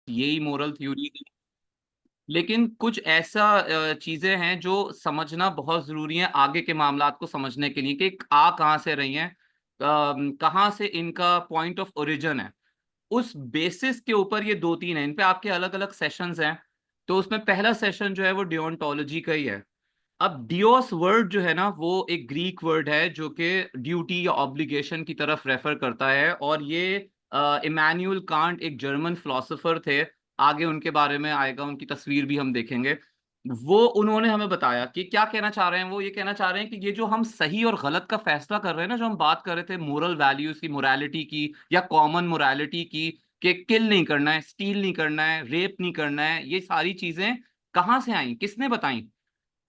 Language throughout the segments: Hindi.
यही मोरल थ्योरी। लेकिन कुछ ऐसा चीजें हैं जो समझना बहुत जरूरी है आगे के मामलात को समझने के लिए, कि आ कहाँ से रही हैं, कहाँ से इनका पॉइंट ऑफ ओरिजिन है। उस बेसिस के ऊपर ये दो तीन है, इन पे आपके अलग अलग सेशंस हैं। तो उसमें पहला सेशन जो है वो डियोंटोलॉजी का ही है। अब डियोस वर्ड जो है ना, वो एक ग्रीक वर्ड है जो कि ड्यूटी या ऑब्लिगेशन की तरफ रेफर करता है। और ये इमैनुअल कांट एक जर्मन फिलोसोफर थे, आगे उनके बारे में आएगा, उनकी तस्वीर भी हम देखेंगे। वो उन्होंने हमें बताया कि क्या कहना चाह रहे हैं। वो ये कहना चाह रहे हैं कि ये जो हम सही और गलत का फैसला कर रहे हैं ना, जो हम बात कर रहे थे मोरल वैल्यूज की, मोरालिटी की या कॉमन मोरालिटी की, कि किल नहीं करना है, स्टील नहीं करना है, रेप नहीं करना है, ये सारी चीजें कहाँ से आई, किसने बताई?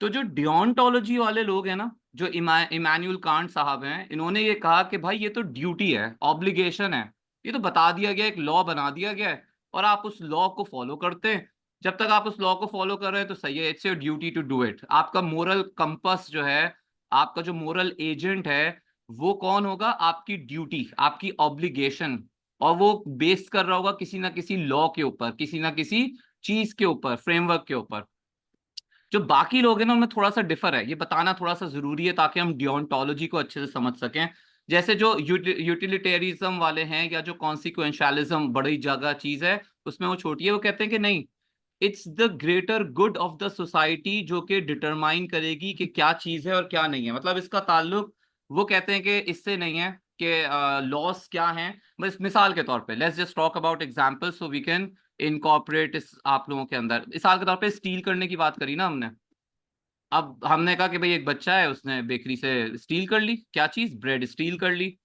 तो जो डियोंटोलॉजी वाले लोग हैं ना, जो इमानुअल कांट साहब हैं, इन्होंने ये कहा कि भाई ये तो ड्यूटी है, ऑब्लिगेशन है। ये तो बता दिया गया, एक लॉ बना दिया गया है, और आप उस लॉ को फॉलो करते हैं। जब तक आप उस लॉ को फॉलो कर रहे हैं तो सही है, it's your duty to do it. आपका मोरल कंपस जो है, आपका जो मोरल एजेंट है, वो कौन होगा? आपकी ड्यूटी, आपकी ऑब्लिगेशन। और वो बेस कर रहा होगा किसी ना किसी लॉ के ऊपर, किसी ना किसी चीज के ऊपर, फ्रेमवर्क के ऊपर। जो बाकी लोग हैं ना, उनमें थोड़ा सा डिफर है, ये बताना थोड़ा सा जरूरी है ताकि हम डियोंटोलॉजी को अच्छे से समझ सकें। जैसे जो यूटिलिटेरिज्म वाले हैं, या जो कॉन्सिक्वेंशलिज्म बड़ी जगह चीज है, उसमें वो छोटी है। वो कहते हैं कि नहीं, it's the greater good of the society जो कि डिटरमाइन करेगी कि क्या चीज है और क्या नहीं है। मतलब इसका ताल्लुक, वो कहते हैं कि इससे नहीं है कि लॉस क्या हैं। बस मिसाल के तौर पे, let's just talk about example so we can incorporate इस आप लोगों के अंदर। मिसाल के तौर पे स्टील करने की बात करी ना हमने। अब हमने कहा कि भाई एक बच्चा है, उसने बेकरी से स्टील कर ली, क्या चीज? ब्रेड स्टील कर ली।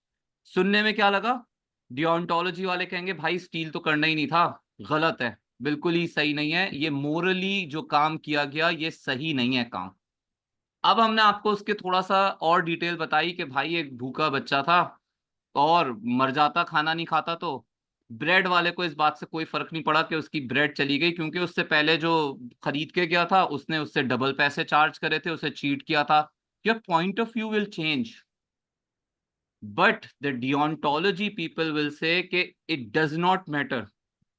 सुनने में क्या लगा? डियोंटोलॉजी वाले कहेंगे भाई स्टील तो करना ही नहीं था, गलत है, बिल्कुल ही सही नहीं है, ये मोरली जो काम किया गया ये सही नहीं है काम। अब हमने आपको उसके थोड़ा सा और डिटेल बताई कि भाई एक भूखा बच्चा था और मर जाता खाना नहीं खाता तो। ब्रेड वाले को इस बात से कोई फर्क नहीं पड़ा कि उसकी ब्रेड चली गई, क्योंकि उससे पहले जो खरीद के गया था उसने उससे डबल पैसे चार्ज करे थे, उसे चीट किया था। Your point of view will change, but the deontology people will say कि it does not matter.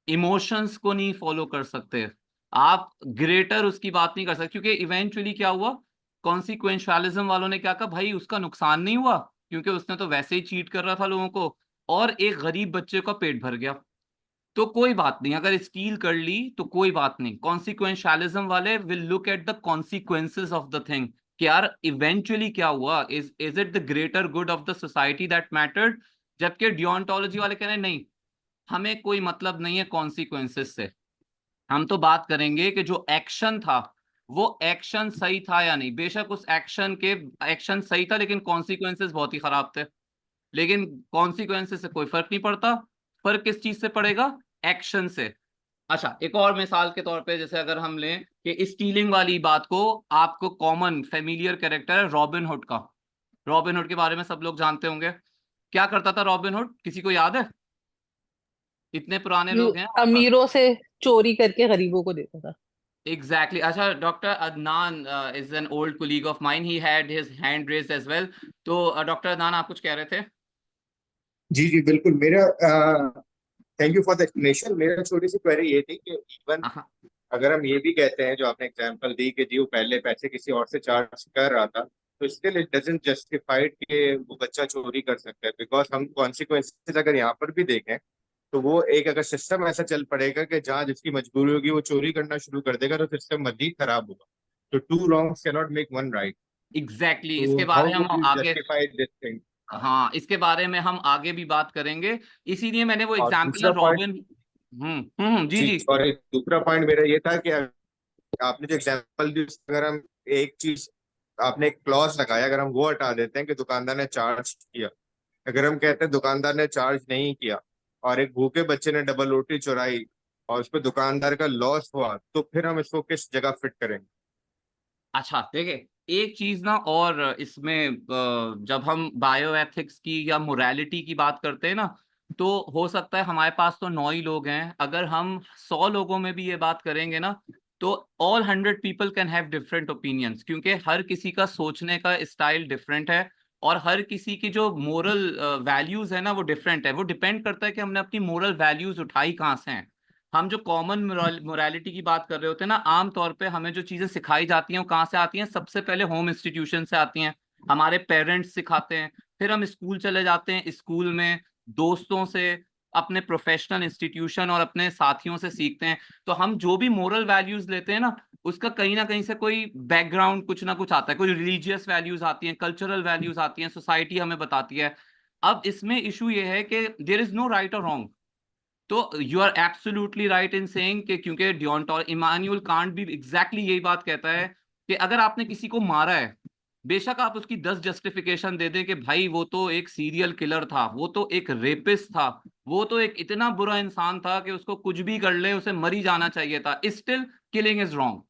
Emotions को नहीं फॉलो कर सकते आप, ग्रेटर उसकी बात नहीं कर सकते, क्योंकि इवेंचुअली क्या हुआ? कॉन्सिक्वेंशलिज्म वालों ने क्या कहा, भाई उसका नुकसान नहीं हुआ क्योंकि उसने तो वैसे ही चीट कर रहा था लोगों को, और एक गरीब बच्चे का पेट भर गया, तो कोई बात नहीं, अगर स्टील कर ली तो कोई बात नहीं। कॉन्सिक्वेंशलिज्म वाले will look at the consequences of the thing, कि यार इवेंचुअली क्या हुआ, is it the greater good of the society that mattered. जबकि डियोंटोलॉजी वाले कह रहे हैं नहीं, हमें कोई मतलब नहीं है कॉन्सिक्वेंसेस से, हम तो बात करेंगे कि जो एक्शन था वो एक्शन सही था या नहीं। बेशक उस एक्शन सही था लेकिन कॉन्सिक्वेंसेस बहुत ही खराब थे, लेकिन कॉन्सिक्वेंसेस से कोई फर्क नहीं पड़ता। फर्क किस चीज से पड़ेगा? एक्शन से। अच्छा, एक और मिसाल के तौर पे, जैसे अगर हम लें कि स्टीलिंग वाली बात को, आपको कॉमन फेमिलियर कैरेक्टर है रॉबिन हुड का। रॉबिन हुड के बारे में सब लोग जानते होंगे। क्या करता था रॉबिन हुड, किसी को याद है? इतने पुराने लोग हैं हमारे पास। अमीरों से चोरी करके गरीबों को देता था। Exactly exactly. अच्छा, doctor Adnan is an old colleague of mine, he had his hand raised as well. तो डॉक्टर अदनान, आप कुछ कह रहे थे? जी जी बिल्कुल। मेरा thank you for the explanation. मेरा छोटी सी क्वेरी ये थी कि इवन हाँ। अगर हम ये भी कहते हैं, जो आपने एग्जांपल दी, कि जी वो पहले पैसे किसी और से चार्ज कर रहा था, तो स्टिल इट डजंट जस्टिफाइड कि वो बच्चा चोरी कर सकता है। बिकॉज हम कॉन्सिक्वेंसेज अगर यहाँ पर भी देखें, तो वो एक अगर सिस्टम ऐसा चल पड़ेगा कि जहाँ जिसकी मजबूरी होगी वो चोरी करना शुरू कर देगा, तो सिस्टम मजीद खराब होगा। तो two wrongs can not make one right. Exactly exactly. तो इसके बारे हाउ में हम वुड यू आगे, जस्टिफाई दिस थिंग? हाँ इसके बारे में हम आगे भी बात करेंगे। इसीलिए मैंने वो और एग्जाम्पल ना दूसरा पॉइंट, रॉबिन। जी जी जी। सॉरी, दूसरा पॉइंट मेरा ये था कि आपने जो एग्जांपल दी उसमें अगर हम एक चीज, आपने एक क्लॉज लगाया, अगर हम वो हटा देते हैं कि दुकानदार ने चार्ज किया, अगर हम कहते हैं दुकानदार ने चार्ज नहीं किया और एक भूखे बच्चे ने डबल रोटी चुराई और उस पर दुकानदार का लॉस हुआ, तो फिर हम इसको किस जगह फिट करेंगे? अच्छा देखिए, एक चीज ना और इसमें, जब हम बायो एथिक्स की या मोरालिटी की बात करते हैं ना, तो हो सकता है हमारे पास तो 9 ही लोग हैं, अगर हम 100 लोगों में भी ये बात करेंगे ना, तो all 100 people can have different opinions, क्योंकि हर किसी का सोचने का स्टाइल डिफरेंट है। और हर किसी की जो मोरल वैल्यूज है ना वो डिफरेंट है। वो डिपेंड करता है कि हमने अपनी मोरल वैल्यूज उठाई कहाँ से हैं। हम जो कॉमन मोरालिटी की बात कर रहे होते हैं ना, आमतौर पे हमें जो चीजें सिखाई जाती हैं वो कहाँ से आती हैं? सबसे पहले होम इंस्टीट्यूशन से आती हैं, हमारे पेरेंट्स सिखाते हैं, फिर हम स्कूल चले जाते हैं, स्कूल में दोस्तों से, अपने प्रोफेशनल इंस्टीट्यूशन और अपने साथियों से सीखते हैं। तो हम जो भी मोरल वैल्यूज लेते हैं ना, उसका कहीं ना कहीं से कोई बैकग्राउंड कुछ ना कुछ आता है, कोई रिलीजियस वैल्यूज आती हैं, कल्चरल वैल्यूज आती हैं, सोसाइटी हमें बताती है। अब इसमें इशू ये है कि देयर इज नो राइट और रॉन्ग। तो you are absolutely right in saying कि क्योंकि इमानुअल कांट भी एग्जैक्टली यही बात कहता है कि अगर आपने किसी को मारा है, बेशक आप उसकी 10 जस्टिफिकेशन दे दें कि भाई वो तो एक सीरियल किलर था, वो तो एक रेपिस्ट था, वो तो एक इतना बुरा इंसान था कि उसको कुछ भी कर ले उसे मर ही जाना चाहिए था, still killing is wrong,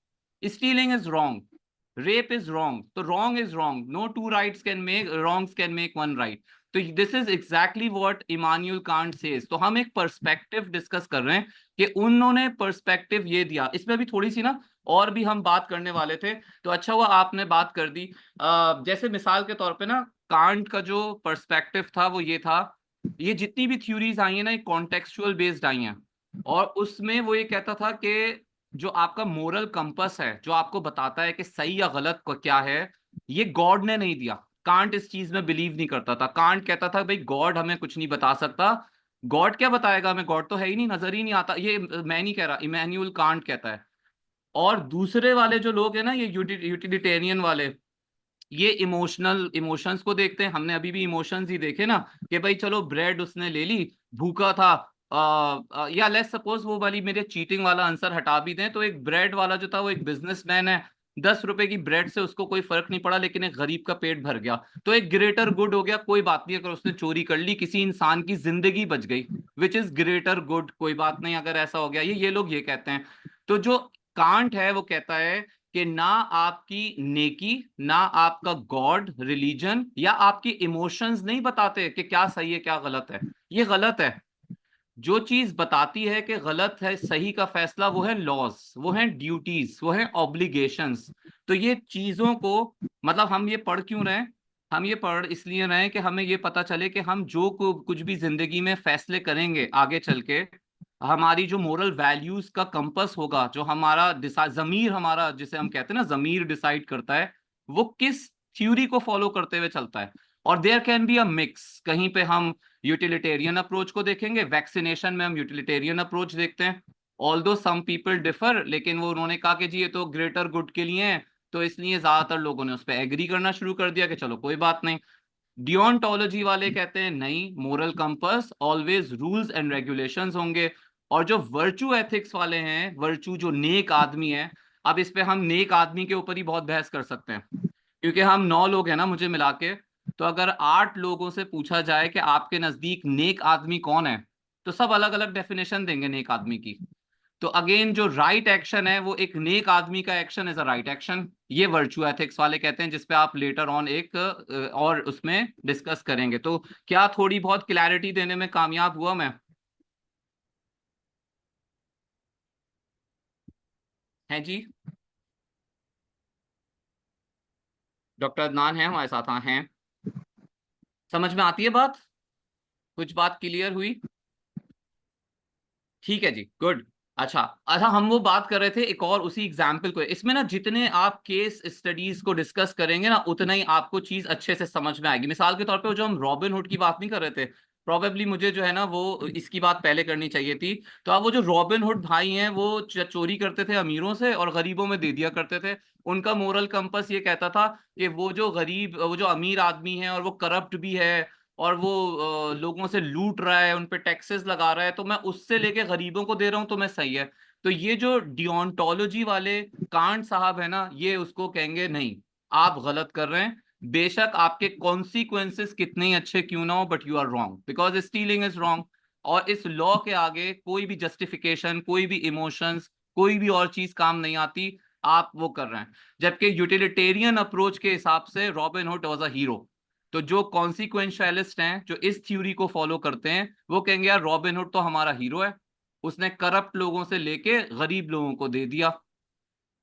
stealing is wrong, rape is wrong, तो wrong is wrong, no two rights can make wrongs can make one right. तो this is exactly what Immanuel Kant says. तो हम एक पर्सपेक्टिव डिस्कस कर रहे हैं कि उन्होंने पर्सपेक्टिव ये दिया, इसमें भी थोड़ी सी ना और भी हम बात करने वाले थे, तो अच्छा हुआ आपने बात कर दी। जैसे मिसाल के तौर पे ना, कांट का जो पर्सपेक्टिव था वो ये था, ये जितनी भी थ्योरीज आई हैं ना, ये कॉन्टेक्सचुअल बेस्ड आई हैं, और उसमें वो ये कहता था कि जो आपका मोरल कंपस है, जो आपको बताता है कि सही या गलत को क्या है, ये गॉड ने नहीं दिया। कांट इस चीज में बिलीव नहीं करता था। कांट कहता था भाई गॉड हमें कुछ नहीं बता सकता, गॉड क्या बताएगा हमें, गॉड तो है ही नहीं, नजर ही नहीं आता। ये मैं नहीं कह रहा, इमैनुअल कांट कहता है। और दूसरे वाले जो लोग हैं ना, ये यूटिलिटेरियन वाले, ये इमोशंस को देखते हैं। हमने अभी भी इमोशंस ही देखे ना, कि भाई चलो ब्रेड उसने ले ली, भूखा था, या लेट्स सपोज वो वाली मेरे चीटिंग वाला आंसर हटा भी दें, तो एक ब्रेड वाला जो था वो एक बिजनेसमैन है, 10 रुपए की ब्रेड से उसको कोई फर्क नहीं पड़ा, लेकिन एक गरीब का पेट भर गया, तो एक ग्रेटर गुड हो गया। कोई बात नहीं अगर उसने चोरी कर ली, किसी इंसान की जिंदगी बच गई, विच इज ग्रेटर गुड, कोई बात नहीं अगर ऐसा हो गया। ये लोग ये कहते हैं। तो जो कांट है वो कहता है कि ना आपकी नेकी, ना आपका गॉड, रिलीजन या आपके इमोशंस नहीं बताते कि क्या सही है क्या गलत है। ये गलत है। जो चीज बताती है कि गलत है सही का फैसला, वो है लॉज, वो है ड्यूटीज, वो है ऑब्लिगेशंस। तो ये चीजों को, मतलब हम ये पढ़ क्यों रहे हैं? हम ये पढ़ इसलिए रहे हैं कि हमें ये पता चले कि हम जो कुछ भी जिंदगी में फैसले करेंगे आगे चल के, हमारी जो मोरल वैल्यूज का कंपस होगा, जो हमारा जमीर, हमारा जिसे हम कहते हैं ना जमीर डिसाइड करता है, वो किस थ्योरी को फॉलो करते हुए चलता है। और there can be a mix, कहीं पे हम यूटिलिटेरियन अप्रोच को देखेंगे, वैक्सीनेशन में हम यूटिलिटेरियन अप्रोच देखते हैं, ऑल्दो सम पीपल डिफर, लेकिन वो उन्होंने कहा कि जी ये तो ग्रेटर गुड के लिए है, तो इसलिए ज्यादातर लोगों ने उस पर एग्री करना शुरू कर दिया कि चलो कोई बात नहीं। डियोंटोलॉजी वाले कहते हैं नहीं, moral compass always rules and regulations होंगे। और जो वर्चू एथिक्स वाले हैं, वर्चू जो नेक आदमी है, अब इस पे हम नेक आदमी के ऊपर ही बहुत बहस कर सकते हैं, क्योंकि हम 9 लोग हैं ना मुझे मिला के। तो अगर 8 लोगों से पूछा जाए कि आपके नजदीक नेक आदमी कौन है, तो सब अलग अलग डेफिनेशन देंगे नेक आदमी की। तो अगेन जो राइट एक्शन है, वो एक नेक आदमी का action is a right action, ये वर्चू एथिक्स वाले कहते हैं, जिसपे आप लेटर ऑन एक और उसमें डिस्कस करेंगे। तो क्या थोड़ी बहुत क्लैरिटी देने में कामयाब हुआ मैं? हैं जी? डॉक्टर अदनान है हमारे साथ? हाँ हैं। समझ में आती है बात? कुछ बात क्लियर हुई? ठीक है जी, गुड। अच्छा अच्छा, हम वो बात कर रहे थे एक और उसी एग्जाम्पल को, इसमें ना जितने आप केस स्टडीज को डिस्कस करेंगे ना, उतना ही आपको चीज अच्छे से समझ में आएगी। मिसाल के तौर पे वो जो हम रॉबिन हुड की बात नहीं कर रहे थे, प्रोबेबली मुझे जो है ना वो इसकी बात पहले करनी चाहिए थी। तो अब वो जो रॉबिन हुड भाई हैं, वो चोरी करते थे अमीरों से और गरीबों में दे दिया करते थे। उनका मोरल कंपस ये कहता था कि वो जो गरीब, वो जो अमीर आदमी है और वो करप्ट भी है, और वो लोगों से लूट रहा है, उन पे टैक्सेस लगा रहा है, तो मैं उससे लेके गरीबों को दे रहा हूं तो मैं सही है। तो ये जो डियोंटोलॉजी वाले कांट साहब है ना, ये उसको कहेंगे नहीं, आप गलत कर रहे हैं, बेशक आपके कॉन्सिक्वेंसेस कितने ही अच्छे क्यों ना हो, but you are wrong because stealing is wrong. और इस लॉ के आगे कोई भी जस्टिफिकेशन, कोई भी इमोशंस, कोई भी और चीज काम नहीं आती, आप वो कर रहे हैं। जबकि यूटिलिटेरियन अप्रोच के हिसाब से robin hood was a hero. तो जो कॉन्सिक्वेंशियलिस्ट हैं, जो इस थ्योरी को फॉलो करते हैं, वो कहेंगे यार रॉबिन हुड तो हमारा हीरो है, उसने करप्ट लोगों से लेके गरीब लोगों को दे दिया।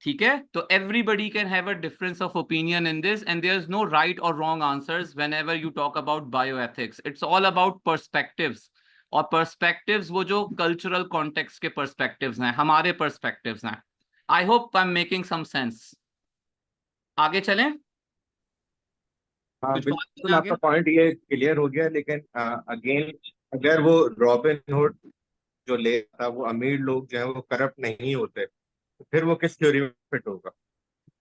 ठीक है, तो everybody can have a difference of opinion in this, and there is no right और wrong answers whenever you talk about bioethics, it's all about perspectives. और पर्सपेक्टिव्स वो जो कल्चरल कॉन्टेक्स्ट के पर्सपेक्टिव्स हैं, हमारे पर्सपेक्टिव्स हैं। I hope I am making some sense. आगे चलें, हाँ कुछ बात बिल्कुल, करें आगे। आपका पॉइंट ये क्लियर हो गया, लेकिन अगेन अगर वो रॉबिन हुड जो ले था, वो अमीर लोग जो है वो करप्ट नहीं होते, तो फिर वो किस थ्योरी में फिट होगा?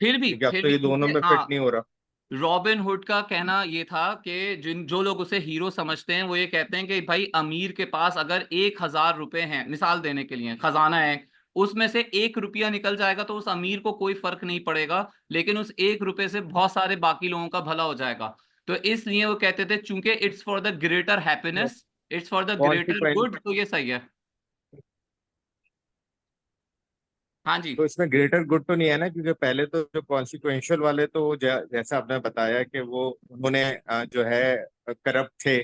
फिर भी क्योंकि अब फिर तो भी ये दोनों क्योंकि में फिट हाँ, नहीं हो रहा। रॉबिन हुड का कहना ये था कि जो लोग उसे हीरो समझते हैं वो ये कहते हैं कि भाई अमीर के पास अगर 1,000 रुपए हैं, मिसाल देने के लिए खजाना है, उसमें से 1 रुपया निकल जाएगा तो उस अमीर को कोई फर्क नहीं पड़ेगा, लेकिन उस 1 रुपए से बहुत सारे बाकी लोगों का भला हो जाएगा। तो इसलिए वो कहते थे चूंकि it's for the greater happiness, it's for the greater consequence, good, तो ये सही है। हाँ जी। तो इसमें ग्रेटर गुड तो नहीं है ना, क्योंकि पहले तो जो कॉन्सिक्वेंशियल वाले तो वो जैसा आपने बताया कि वो उन्होंने जो है करप्ट थे,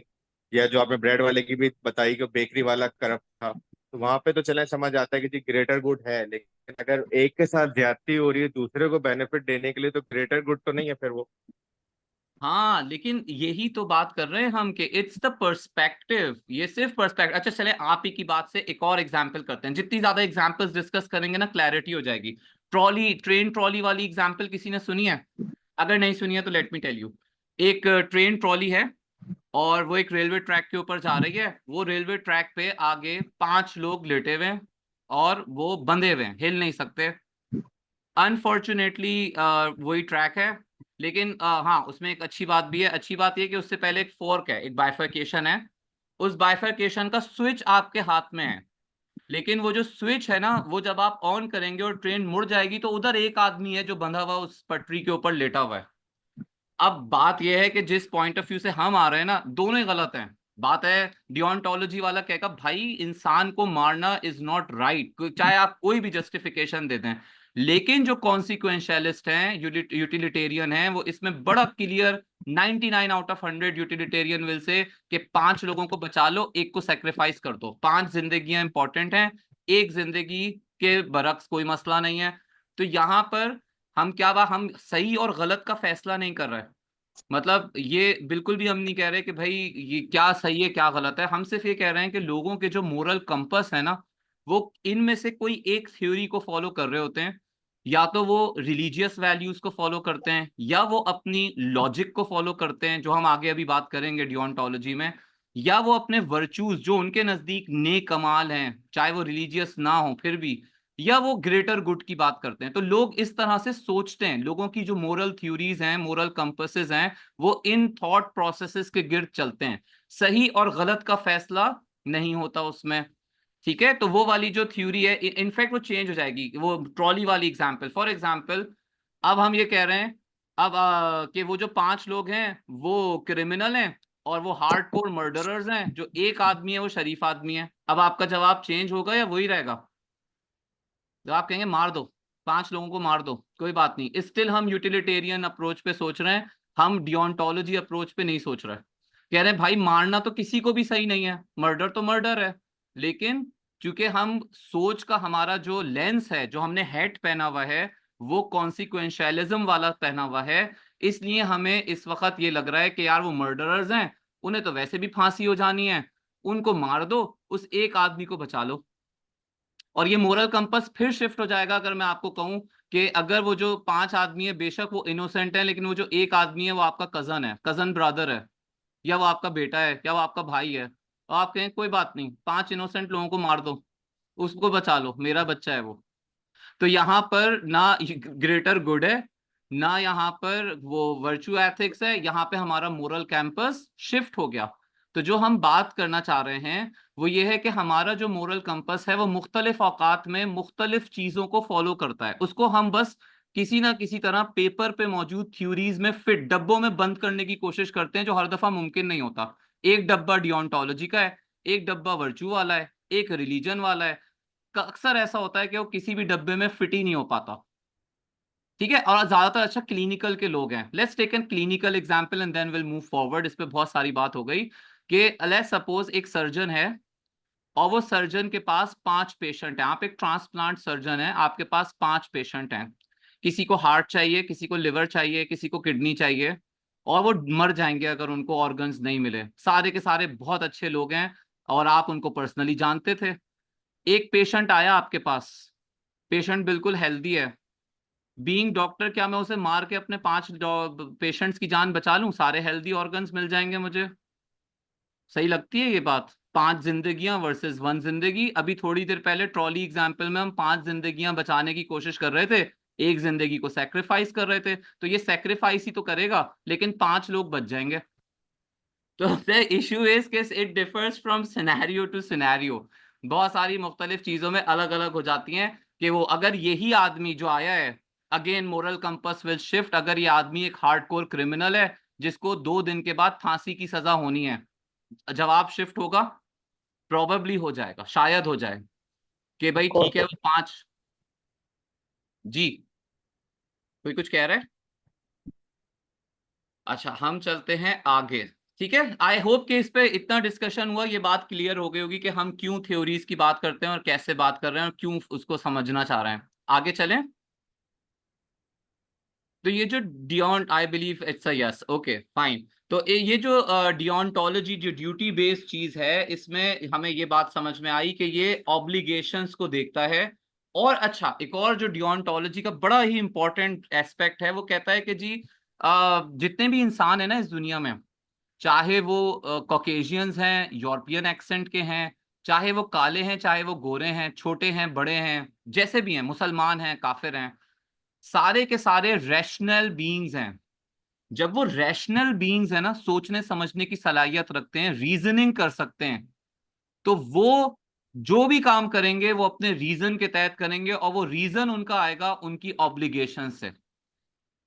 या जो आपने ब्रेड वाले की भी बताई कि बेकरी वाला करप्ट था, तो वहां पे तो चले समझ आता है कि जी ग्रेटर गुड है। लेकिन अगर एक के साथ ज्यादती हो रही है दूसरे को बेनिफिट देने के लिए, तो ग्रेटर गुड तो नहीं है फिर वो। हाँ लेकिन यही तो बात कर रहे हैं हम कि इट्स द पर्सपेक्टिव, ये सिर्फ पर्सपेक्टिव। अच्छा चले आप ही की बात से एक और एग्जांपल करते हैं, जितनी ज्यादा एग्जांपल्स डिस्कस करेंगे ना क्लैरिटी हो जाएगी। ट्रॉली, ट्रेन ट्रॉली वाली एग्जांपल किसी ने सुनी है? अगर नहीं सुनी है तो लेट मी टेल यू। एक ट्रेन ट्रॉली है और वो एक रेलवे ट्रैक के ऊपर जा रही है। वो रेलवे ट्रैक पे आगे 5 लोग लेटे हुए हैं और वो बंधे हुए हैं, हिल नहीं सकते। अनफॉर्चुनेटली वही ट्रैक है, लेकिन हाँ उसमें एक अच्छी बात भी है। अच्छी बात यह कि उससे पहले एक फोर्क है, एक बाइफरकेशन है। उस बाइफरकेशन का स्विच आपके हाथ में है, लेकिन वो जो स्विच है ना, वो जब आप ऑन करेंगे और ट्रेन मुड़ जाएगी तो उधर एक आदमी है जो बंधा हुआ उस पटरी के ऊपर लेटा हुआ है। अब बात यह है कि जिस पॉइंट ऑफ व्यू से हम आ रहे हैं ना, दोनों ही गलत हैं। बात है डियोंटोलॉजी वाला कहेगा भाई इंसान को मारना इज नॉट राइट, चाहे आप कोई भी जस्टिफिकेशन दे दें। लेकिन जो कॉन्सिक्वेंशियलिस्ट हैं, यूटिलिटेरियन हैं, वो इसमें बड़ा clear 99 out of 100 utilitarian will say कि 5 लोगों को बचा लो, एक को सेक्रीफाइस कर दो। 5 जिंदगियां इंपॉर्टेंट हैं, एक जिंदगी के बरक्स कोई मसला नहीं है। तो यहां पर हम क्या बात, हम सही और गलत का फैसला नहीं कर रहे। मतलब ये बिल्कुल भी हम नहीं कह रहे कि भाई ये क्या सही है क्या गलत है। हम सिर्फ ये कह रहे हैं कि लोगों के जो मोरल कंपस है ना, वो इनमें से कोई एक थ्योरी को फॉलो कर रहे होते हैं। या तो वो रिलीजियस वैल्यूज को फॉलो करते हैं, या वो अपनी लॉजिक को फॉलो करते हैं, जो हम आगे अभी बात करेंगे डियोंटोलॉजी में। या वो अपने वर्चूज जो उनके नजदीक नेक कमाल हैं, चाहे वो रिलीजियस ना हो फिर भी, या वो ग्रेटर गुड की बात करते हैं। तो लोग इस तरह से सोचते हैं, लोगों की जो मोरल थ्योरीज हैं, मोरल कंपसेस हैं, वो इन थॉट प्रोसेसेस के गिर्द चलते हैं। सही और गलत का फैसला नहीं होता उसमें। ठीक है, तो वो वाली जो थ्योरी है इनफैक्ट वो चेंज हो जाएगी। वो ट्रॉली वाली एग्जांपल, फॉर एग्जांपल अब हम ये कह रहे हैं अब कि वो जो 5 लोग हैं वो क्रिमिनल हैं और वो हार्डकोर मर्डरर्स हैं, जो एक आदमी है वो शरीफ आदमी है। अब आपका जवाब चेंज होगा या वही रहेगा? तो आप कहेंगे मार दो, 5 लोगों को मार दो, कोई बात नहीं। स्टिल हम यूटिलिटेरियन अप्रोच पे सोच रहे हैं, हम डियोंटोलॉजी अप्रोच पे नहीं सोच रहे। कह रहे हैं भाई मारना तो किसी को भी सही नहीं है, मर्डर तो मर्डर है। लेकिन चूंकि हम सोच का हमारा जो लेंस है, जो हमने हैट पहना हुआ है, वो कॉन्सिक्वेंशियलिज्म वाला पहना हुआ है, इसलिए हमें इस वक्त ये लग रहा है कि यार वो मर्डरर्स हैं, उन्हें तो वैसे भी फांसी हो जानी है, उनको मार दो, उस एक आदमी को बचा लो। और ये मोरल कंपस फिर शिफ्ट हो जाएगा अगर मैं आपको कहूं कि अगर वो जो 5 आदमी है बेशक वो इनोसेंट है, लेकिन वो जो एक आदमी है वो आपका कजन है, कजन ब्रदर है, या वो आपका बेटा है, या वो आपका भाई है, तो आप कहें कोई बात नहीं, 5 इनोसेंट लोगों को मार दो, उसको बचा लो, मेरा बच्चा है वो। तो यहाँ पर ना ग्रेटर गुड है, ना यहाँ पर वो वर्चू एथिक्स है, यहाँ पे हमारा मोरल कैंपस शिफ्ट हो गया। तो जो हम बात करना चाह रहे हैं वो ये है कि हमारा जो मोरल कंपस है वो मुख्तलिफ औकात में मुख्तलिफ चीजों को फॉलो करता है, उसको हम बस किसी ना किसी तरह पेपर पे मौजूद थ्योरीज में फिट डब्बों में बंद करने की कोशिश करते हैं, जो हर दफा मुमकिन नहीं होता। एक डब्बा डियोंटोलॉजी का है, एक डब्बा वर्चू वाला है, एक रिलीजन वाला है। अक्सर ऐसा होता है कि वो किसी भी डब्बे में फिट ही नहीं हो पाता। ठीक है, और ज्यादातर अच्छा क्लिनिकल के लोग हैं। Let's take an clinical example and then will move forward. इस पे बहुत सारी बात हो गई कि लेट्स सपोज एक सर्जन है और वो सर्जन के पास 5 पेशेंट हैं। आप एक ट्रांसप्लांट सर्जन है, आपके पास 5 पेशेंट हैं। किसी को हार्ट चाहिए, किसी को लिवर चाहिए, किसी को किडनी चाहिए, और वो मर जाएंगे अगर उनको ऑर्गन्स नहीं मिले। सारे के सारे बहुत अच्छे लोग हैं, और आप उनको पर्सनली जानते थे। एक पेशेंट आया आपके पास, पेशेंट बिल्कुल हेल्दी है, बीइंग डॉक्टर क्या मैं उसे मार के अपने 5 पेशेंट्स की जान बचा लूं? सारे हेल्दी ऑर्गन्स मिल जाएंगे मुझे। सही लगती है ये बात? 5 जिंदगियां वर्सेस 1 जिंदगी। अभी थोड़ी देर पहले ट्रॉली एग्जाम्पल में हम 5 जिंदगियां बचाने की कोशिश कर रहे थे, एक जिंदगी को सेक्रीफाइस कर रहे थे, तो ये सेक्रीफाइस ही तो करेगा, लेकिन 5 लोग बच जाएंगे। तो द इशू इज कि it differs from scenario to scenario. बहुत सारी मुख्तलिफ चीजों में अलग अलग हो जाती हैं कि वो अगर यही आदमी जो आया है, again moral compass will shift, अगर ये आदमी एक हार्डकोर क्रिमिनल है जिसको 2 दिन के बाद फांसी की सजा होनी है, जवाब शिफ्ट होगा, प्रोबेबली हो जाएगा, शायद हो जाए कि भाई ठीक है वो 5। जी, कोई कुछ कह रहा है? अच्छा, हम चलते हैं आगे। ठीक है, आई होप कि इस पे इतना डिस्कशन हुआ, ये बात क्लियर हो गई होगी कि हम क्यों थ्योरीज की बात करते हैं और कैसे बात कर रहे हैं और क्यों उसको समझना चाह रहे हैं। आगे चलें। तो ये जो डियॉन्ट, I believe it's a yes, okay fine. तो ये जो डियॉन्टोलॉजी जो ड्यूटी बेस्ड चीज है, इसमें हमें ये बात समझ में आई कि ये ऑब्लिगेशंस को देखता है। और अच्छा, एक और जो डियॉन्टोलॉजी का बड़ा ही इंपॉर्टेंट एस्पेक्ट है, वो कहता है कि जी जितने भी इंसान है ना इस दुनिया में, चाहे वो कॉकेशियंस हैं, यूरोपियन एक्सेंट के हैं, चाहे वो काले हैं, चाहे वो गोरे हैं, छोटे हैं, बड़े हैं, जैसे भी हैं, मुसलमान हैं, काफिर हैं, सारे के सारे रैशनल बीइंग्स हैं। जब वो रैशनल बीइंग्स है ना, सोचने समझने की सलाहियत रखते हैं, रीजनिंग कर सकते हैं, तो वो जो भी काम करेंगे वो अपने रीजन के तहत करेंगे, और वो रीजन उनका आएगा उनकी ऑब्लिगेशन से।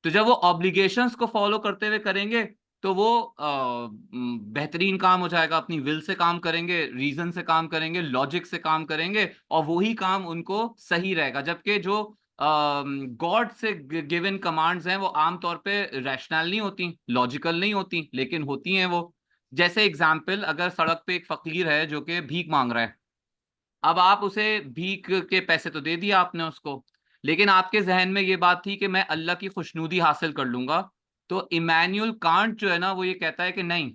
तो जब वो ऑब्लिगेशंस को फॉलो करते हुए करेंगे तो वो बेहतरीन काम हो जाएगा, अपनी विल से काम करेंगे, रीजन से काम करेंगे, लॉजिक से काम करेंगे, और वही काम उनको सही रहेगा। जबकि जो गॉड से गिवन कमांड्स हैं वो आमतौर पे रैशनल नहीं होती, लॉजिकल नहीं होती, लेकिन होती हैं वो। जैसे एग्जाम्पल, अगर सड़क पे एक फकीर है जो कि भीख मांग रहा है, अब आप उसे भीख के पैसे तो दे दिया आपने उसको, लेकिन आपके जहन में ये बात थी कि मैं अल्लाह की खुशनुदी हासिल कर लूंगा। तो इमैनुअल कांट जो है ना, वो ये कहता है कि नहीं,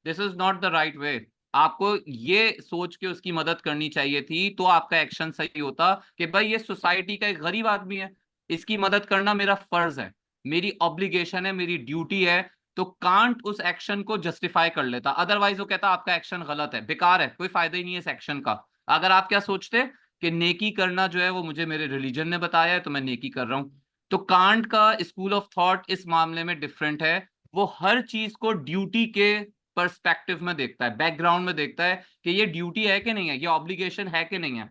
this is not the right way. आपको ये सोच के उसकी मदद करनी चाहिए थी, तो आपका एक्शन सही होता कि भाई ये सोसाइटी का एक गरीब आदमी है, इसकी मदद करना मेरा फर्ज है, मेरी ऑब्लिगेशन है, मेरी ड्यूटी है। तो कांट उस एक्शन को जस्टिफाई कर लेता, अदरवाइज वो कहता आपका एक्शन गलत है, बेकार है, कोई फायदा ही नहीं है इस एक्शन का। अगर आप क्या सोचते कि नेकी करना जो है वो मुझे मेरे रिलीजन ने बताया है तो मैं नेकी कर रहा हूं। तो कांट का स्कूल ऑफ थॉट इस मामले में डिफरेंट है। वो हर चीज को ड्यूटी के पर्सपेक्टिव में देखता है, बैकग्राउंड में देखता है कि ये ड्यूटी है कि नहीं है, ये ऑब्लिगेशन है कि नहीं है।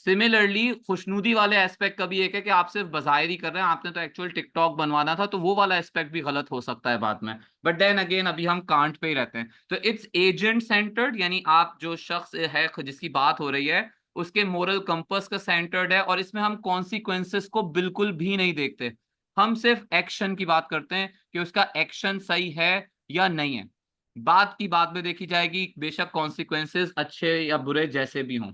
सिमिलरली खुशनुदी वाले एस्पेक्ट का भी एक है कि आप सिर्फ बज़ाहिर ही कर रहे हैं, आपने तो एक्चुअल टिकटॉक बनवाना था, तो वो वाला एस्पेक्ट भी गलत हो सकता है बाद में। बट देन अगेन अभी हम कांट पे ही रहते हैं। तो इट्स एजेंट सेंटर्ड, यानी आप जो शख्स है जिसकी बात हो रही है उसके मोरल कंपस का सेंटर्ड है, और इसमें हम कॉन्सिक्वेंसेस को बिल्कुल भी नहीं देखते, हम सिर्फ एक्शन की बात करते हैं कि उसका एक्शन सही है या नहीं है। बात की बात में देखी जाएगी, बेशक कॉन्सिक्वेंसेस अच्छे या बुरे जैसे भी हों।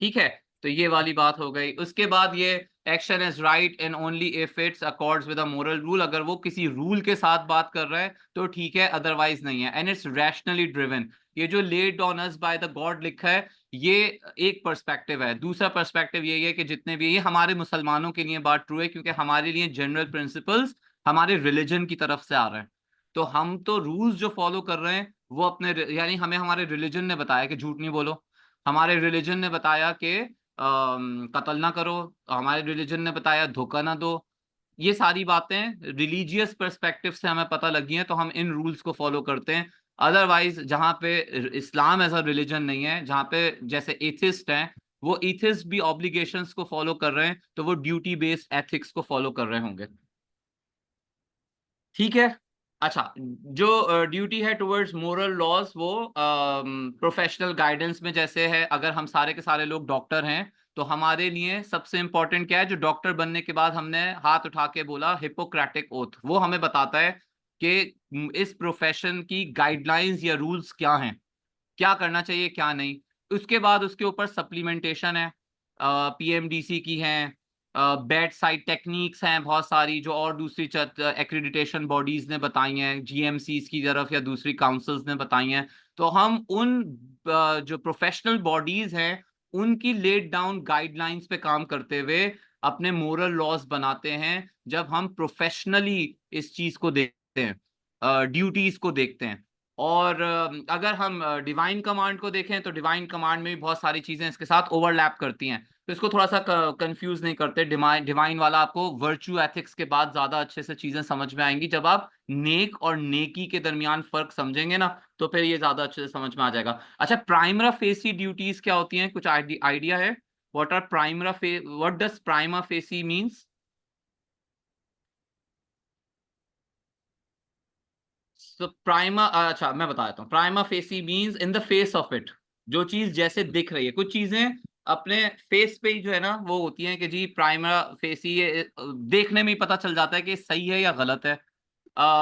ठीक है, तो ये वाली बात हो गई। उसके बाद ये action is right and only if it's accords with a moral rule, अगर वो किसी रूल के साथ बात कर रहा है तो ठीक है, अदरवाइज नहीं है। एंड इट्स रैशनली ड्रिवन, ये जो laid on us by the God लिखा है, ये एक पर्सपेक्टिव है। दूसरा पर्सपेक्टिव ये है कि जितने भी, ये हमारे मुसलमानों के लिए बात ट्रू है क्योंकि हमारे लिए जनरल प्रिंसिपल्स हमारे रिलीजन की तरफ से आ रहे हैं। तो हम तो रूल्स जो फॉलो कर रहे हैं वो अपने, यानी हमें हमारे रिलीजन ने बताया कि झूठ नहीं बोलो, हमारे रिलीजन ने बताया कि कत्ल ना करो, हमारे रिलीजन ने बताया धोखा ना दो। ये सारी बातें रिलीजियस पर्सपेक्टिव से हमें पता लगी हैं, तो हम इन रूल्स को फॉलो करते हैं। अदरवाइज जहाँ पे इस्लाम एज अ रिलीजन नहीं है, जहाँ पे जैसे एथिस्ट हैं, वो एथिस्ट भी ऑब्लिगेशंस को फॉलो कर रहे हैं, तो वो ड्यूटी बेस्ड एथिक्स को फॉलो कर रहे होंगे। ठीक है। अच्छा, जो ड्यूटी है टुवर्ड्स मोरल लॉज, वो प्रोफेशनल गाइडेंस में जैसे है, अगर हम सारे के सारे लोग डॉक्टर हैं तो हमारे लिए सबसे इंपॉर्टेंट क्या है, जो डॉक्टर बनने के बाद हमने हाथ उठा के बोला हिपोक्रेटिक ओथ, वो हमें बताता है कि इस प्रोफेशन की गाइडलाइंस या रूल्स क्या हैं, क्या करना चाहिए क्या नहीं। उसके बाद उसके ऊपर सप्लीमेंटेशन है, पीएमडीसी की है, बेड साइड टेक्निक्स हैं बहुत सारी जो और दूसरी एक्रीडिटेशन बॉडीज ने बताई हैं, जीएमसीज की तरफ या दूसरी काउंसिल्स ने बताई हैं। तो हम उन जो प्रोफेशनल बॉडीज हैं उनकी लेड डाउन गाइडलाइंस पे काम करते हुए अपने मोरल लॉज बनाते हैं जब हम प्रोफेशनली इस चीज को देखते हैं, ड्यूटीज को देखते हैं। और अगर हम डिवाइन कमांड को देखें तो डिवाइन कमांड में भी बहुत सारी चीजें इसके साथ ओवरलैप करती हैं, तो इसको थोड़ा सा कंफ्यूज नहीं करते। डिवाइन वाला आपको वर्च्यू एथिक्स के बाद ज्यादा अच्छे से चीजें समझ में आएंगी। जब आप नेक और नेकी के दरमियान फर्क समझेंगे ना तो फिर ये ज्यादा अच्छे से समझ में आ जाएगा। अच्छा, प्राइमरा फेसी ड्यूटीज क्या होती हैं, कुछ आइडिया है? What does prima facie means? तो प्राइमा, अच्छा मैं बता देता हूँ। Prima facie means in the face of it, जो चीज जैसे दिख रही है। कुछ चीजें अपने फेस पे ही जो है ना वो होती हैं कि जी प्राइमा फेसी, ये देखने में ही पता चल जाता है कि सही है या गलत है।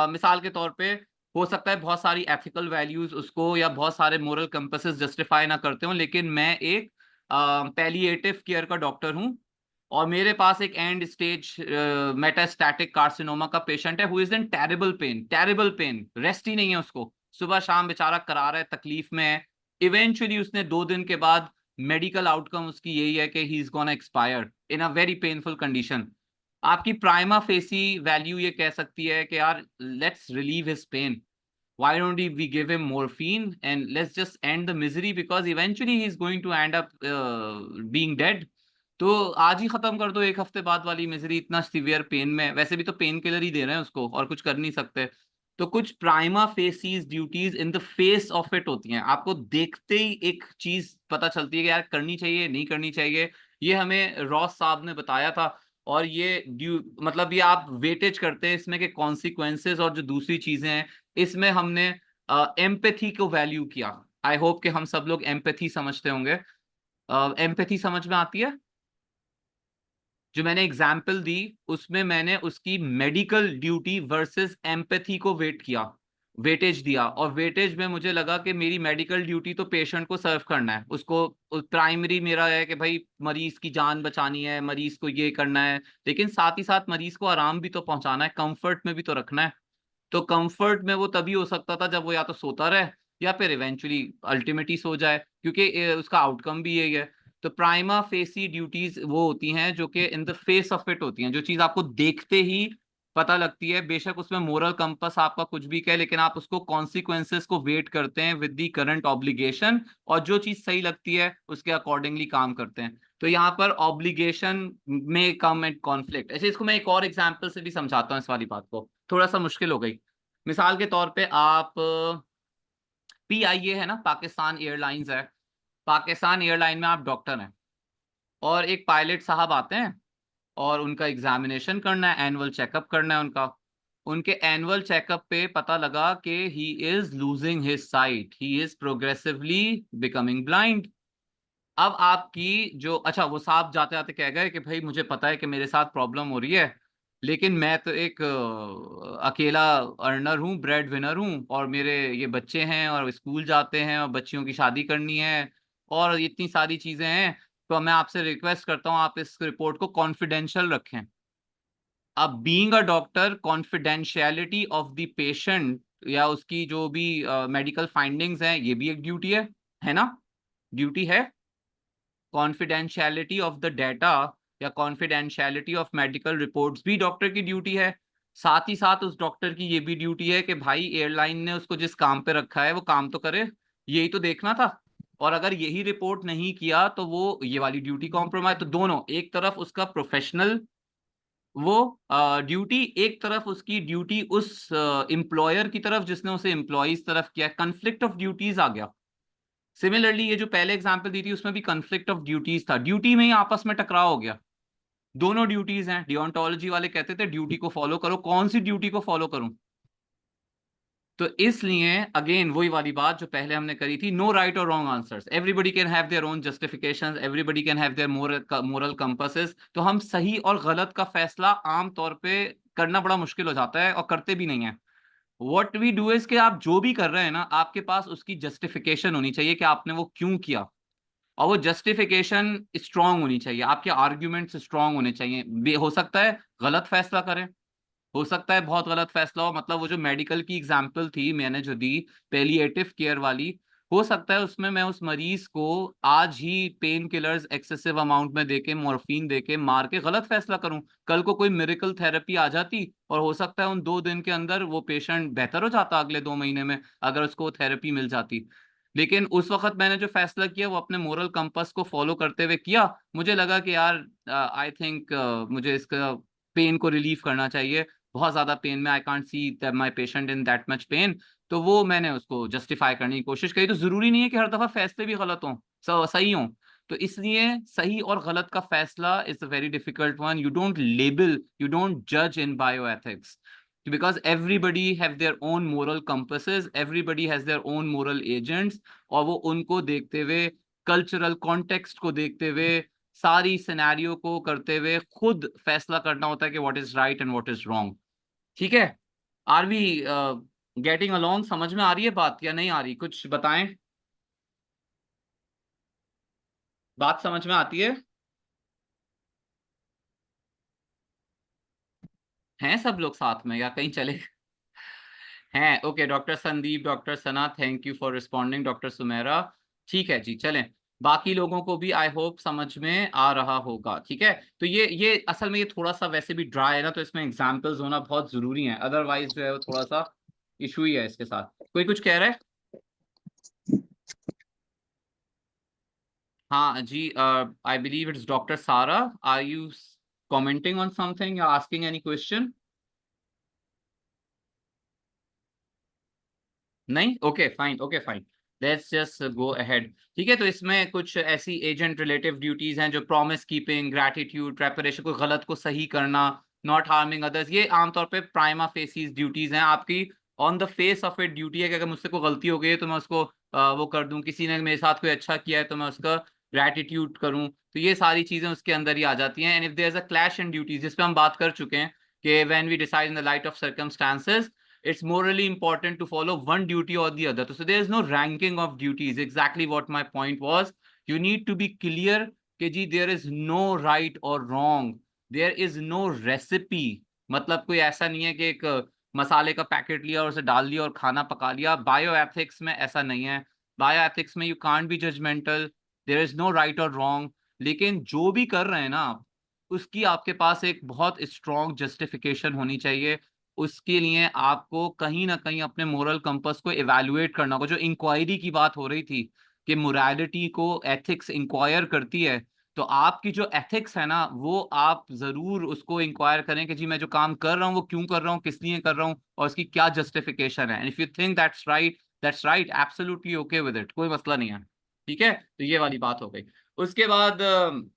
मिसाल के तौर पे हो सकता है बहुत सारी एथिकल वैल्यूज उसको या बहुत सारे मोरल कंपसेस जस्टिफाई ना करते हो, लेकिन मैं एक पैलिएटिव केयर का डॉक्टर हूँ और मेरे पास एक एंड स्टेज मेटास्टैटिक कार्सिनोमा का पेशेंट है who is in terrible pain, rest ही नहीं है उसको, सुबह शाम बेचारा करा रहा है, तकलीफ में है। इवेंचुअली उसने 2 दिन के बाद मेडिकल आउटकम उसकी यही है कि he is gonna expire in a very painful condition. आपकी प्राइमा फेसी वैल्यू ये कह सकती है कि यार let's relieve his pain, why don't we give him morphine and let's just end the misery because eventually he's going to end up being dead। तो आज ही खत्म कर दो, एक हफ्ते बाद वाली मिजरी, इतना सीवियर पेन में, वैसे भी तो पेन किलर ही दे रहे हैं उसको और कुछ कर नहीं सकते। तो कुछ prima facie duties in the face of it होती हैं, आपको देखते ही एक चीज पता चलती है कि यार करनी चाहिए नहीं करनी चाहिए। ये हमें रॉस साहब ने बताया था। और ये ड्यू मतलब ये आप वेटेज करते हैं इसमें के कॉन्सिक्वेंसेस और जो दूसरी चीजें हैं, इसमें हमने एम्पैथी को वैल्यू किया। आई होप कि हम सब लोग एम्पैथी समझते होंगे। एम्पैथी समझ में आती है? जो मैंने एग्जाम्पल दी उसमें मैंने उसकी मेडिकल ड्यूटी वर्सेस एम्पैथी को वेट किया, वेटेज दिया, और वेटेज में मुझे लगा कि मेरी मेडिकल ड्यूटी तो पेशेंट को सर्व करना है, उसको प्राइमरी मेरा है कि भाई मरीज की जान बचानी है, मरीज को ये करना है, लेकिन साथ ही साथ मरीज को आराम भी तो पहुंचाना है, कंफर्ट में भी तो रखना है। तो कंफर्ट में वो तभी हो सकता था जब वो या तो सोता रहे या फिर इवेंचुअली अल्टीमेटली सो जाए, क्योंकि उसका आउटकम भी यही है। तो प्राइमा फेसी ड्यूटीज वो होती हैं जो कि इन द फेस ऑफ इट होती हैं, जो चीज आपको देखते ही पता लगती है, बेशक उसमें मोरल कंपस आपका कुछ भी कहे, लेकिन आप उसको कॉन्सिक्वेंसेस को वेट करते हैं विद दी करंट ऑब्लिगेशन, और जो चीज सही लगती है उसके अकॉर्डिंगली काम करते हैं। तो यहाँ पर ऑब्लिगेशन में कम एंड कॉन्फ्लिक्ट। ऐसे इसको मैं एक और एग्जाम्पल से भी समझाता हूँ इस वाली बात को, थोड़ा सा मुश्किल हो गई। मिसाल के तौर पे आप पीआईए है ना, पाकिस्तान एयरलाइंस है, पाकिस्तान एयरलाइन में आप डॉक्टर हैं और एक पायलट साहब आते हैं और उनका एग्जामिनेशन करना है, एनुअल चेकअप करना है उनका। उनके एनुअल चेकअप पे पता लगा कि he is losing his site, he is progressively becoming blind. अब आपकी जो, अच्छा वो साहब जाते जाते कह गए कि भाई मुझे पता है कि मेरे साथ प्रॉब्लम हो रही है, लेकिन मैं तो एक अकेला अर्नर हूँ, ब्रेड विनर हूँ, और मेरे ये बच्चे हैं और स्कूल जाते हैं और बच्चियों की शादी करनी है और इतनी सारी चीजें हैं। तो मैं आपसे रिक्वेस्ट करता हूँ आप इस रिपोर्ट को कॉन्फिडेंशियल रखें। अब being a doctor, confidentiality of the patient या उसकी जो भी मेडिकल फाइंडिंग्स हैं ये भी एक ड्यूटी है ना? ड्यूटी है। कॉन्फिडेंशियलिटी ऑफ द डाटा या कॉन्फिडेंशियलिटी ऑफ मेडिकल रिपोर्ट्स भी डॉक्टर की ड्यूटी है। साथ ही साथ उस डॉक्टर की ये भी ड्यूटी है कि भाई एयरलाइन ने उसको जिस काम पे रखा है वो काम तो करे, यही तो देखना था। और अगर यही रिपोर्ट नहीं किया तो वो ये वाली ड्यूटी कॉम्प्रोमाइज। तो दोनों, एक तरफ उसका प्रोफेशनल वो ड्यूटी, एक तरफ उसकी ड्यूटी उस एम्प्लॉयर की तरफ जिसने उसे एम्प्लॉइज तरफ किया, कन्फ्लिक्ट ऑफ ड्यूटीज आ गया। सिमिलरली ये जो पहले एग्जांपल दी थी उसमें भी कन्फ्लिक्ट ऑफ ड्यूटीज था, ड्यूटी में ही आपस में टकराव हो गया। दोनों ड्यूटीज हैं, डिओंटोलॉजी वाले कहते थे ड्यूटी को फॉलो करो, कौन सी ड्यूटी को फॉलो करूं? तो इसलिए अगेन वही वाली बात जो पहले हमने करी थी, नो राइट और wrong answers, everybody can have their own justifications, everybody can have their moral compasses. तो हम सही और गलत का फैसला आम तौर पे करना बड़ा मुश्किल हो जाता है और करते भी नहीं है। व्हाट वी डू इज कि आप जो भी कर रहे हैं ना, आपके पास उसकी जस्टिफिकेशन होनी चाहिए कि आपने वो क्यों किया। और वो जस्टिफिकेशन स्ट्रांग होनी चाहिए, आपके आर्ग्यूमेंट्स स्ट्रांग होने चाहिए। हो सकता है गलत फैसला करें, हो सकता है बहुत गलत फैसला हो, मतलब वो जो मेडिकल की एग्जांपल थी मैंने जो दी पेलिएटिव केयर वाली, हो सकता है उसमें मैं उस मरीज को आज ही पेन किलर्स एक्सेसिव अमाउंट में देके, मॉर्फिन देके मार के गलत फैसला करूं। कल को कोई मिरेकल थेरेपी आ जाती और हो सकता है उन 2 दिन के अंदर वो पेशेंट बेहतर हो जाता, अगले 2 महीने में अगर उसको थेरेपी मिल जाती। लेकिन उस वक्त मैंने जो फैसला किया वो अपने मोरल कंपास को फॉलो करते हुए किया। मुझे लगा कि यार आई थिंक मुझे इसका पेन को रिलीव करना चाहिए, बहुत ज्यादा पेन में, I can't see my patient in that much pain. तो वो मैंने उसको जस्टिफाई करने की कोशिश करी। तो जरूरी नहीं है कि हर दफा फैसले भी गलत हों, सही हों। तो इसलिए सही और गलत का फैसला is a very difficult one. You don't label, you don't जज इन bioethics, because everybody have their own moral compasses, everybody has their own moral agents, और वो उनको देखते हुए, कल्चरल कॉन्टेक्स्ट को देखते हुए, सारी सिनेरियो को करते हुए खुद फैसला करना होता है कि what is right and what is wrong. ठीक है, आर वी गेटिंग अलोंग? समझ में आ रही है बात या नहीं आ रही? कुछ बताएं, बात समझ में आती है? हैं सब लोग साथ में या कहीं चले हैं? Okay, doctor Sandeep, doctor Sana, thank you for responding, doctor Sumera. ठीक है जी, चलें। बाकी लोगों को भी आई होप समझ में आ रहा होगा। ठीक है, तो ये असल में ये थोड़ा सा वैसे भी ड्राई है ना, तो इसमें एग्जाम्पल्स होना बहुत जरूरी है, अदरवाइज जो है वो थोड़ा सा इशू ही है इसके साथ। कोई कुछ कह रहा है? हाँ जी, I believe it's doctor Sara. Are you commenting on something or asking any question? नहीं, okay fine, okay fine, let's just go ahead. ठीक है, तो इसमें कुछ ऐसी एजेंट रिलेटिव ड्यूटीज हैं जो प्रॉमिस कीपिंग, ग्रैटिट्यूड, प्रेपरेशन, कोई गलत को सही करना, नॉट हार्मिंग अदर्स, ये आमतौर पे प्राइमा फेसिस ड्यूटीज हैं आपकी। On the face of it duty है कि अगर मुझसे कोई गलती हो गई है तो मैं उसको वो कर दूं, किसी ने मेरे साथ कोई अच्छा किया है तो मैं उसका ग्रैटिट्यूड करूं, तो ये सारी चीजें उसके अंदर ही आ जाती हैं। And if there is a clash in duties, जिस पे हम बात कर चुके हैं कि when we decide in the light of circumstances, it's morally important to follow one duty or the other. So there is no ranking of duties. Exactly what my point was. You need to be clear कि जी there is no right or wrong. There is no recipe. मतलब कोई ऐसा नहीं है कि एक मसाले का पैकेट लिया और उसे डाल दिया और खाना पका लिया। बायो एथिक्स में ऐसा नहीं है। बायो एथिक्स में you can't be judgmental, there is no right और रॉन्ग। लेकिन जो भी कर रहे हैं ना आप, उसकी आपके पास एक बहुत स्ट्रॉन्ग जस्टिफिकेशन होनी चाहिए। उसके लिए आपको कहीं ना कहीं अपने मोरल कंपास को इवैल्यूएट करना होगा। जो इंक्वायरी की बात हो रही थी कि मोरालिटी को एथिक्स इंक्वायर करती है, तो आपकी जो एथिक्स है ना, वो आप जरूर उसको इंक्वायर करें कि जी मैं जो काम कर रहा हूँ वो क्यों कर रहा हूँ, किस लिए कर रहा हूँ, और उसकी क्या जस्टिफिकेशन है। And if you think that's right, absolutely okay with it, कोई मसला नहीं है। ठीक है, तो ये वाली बात हो गई। उसके बाद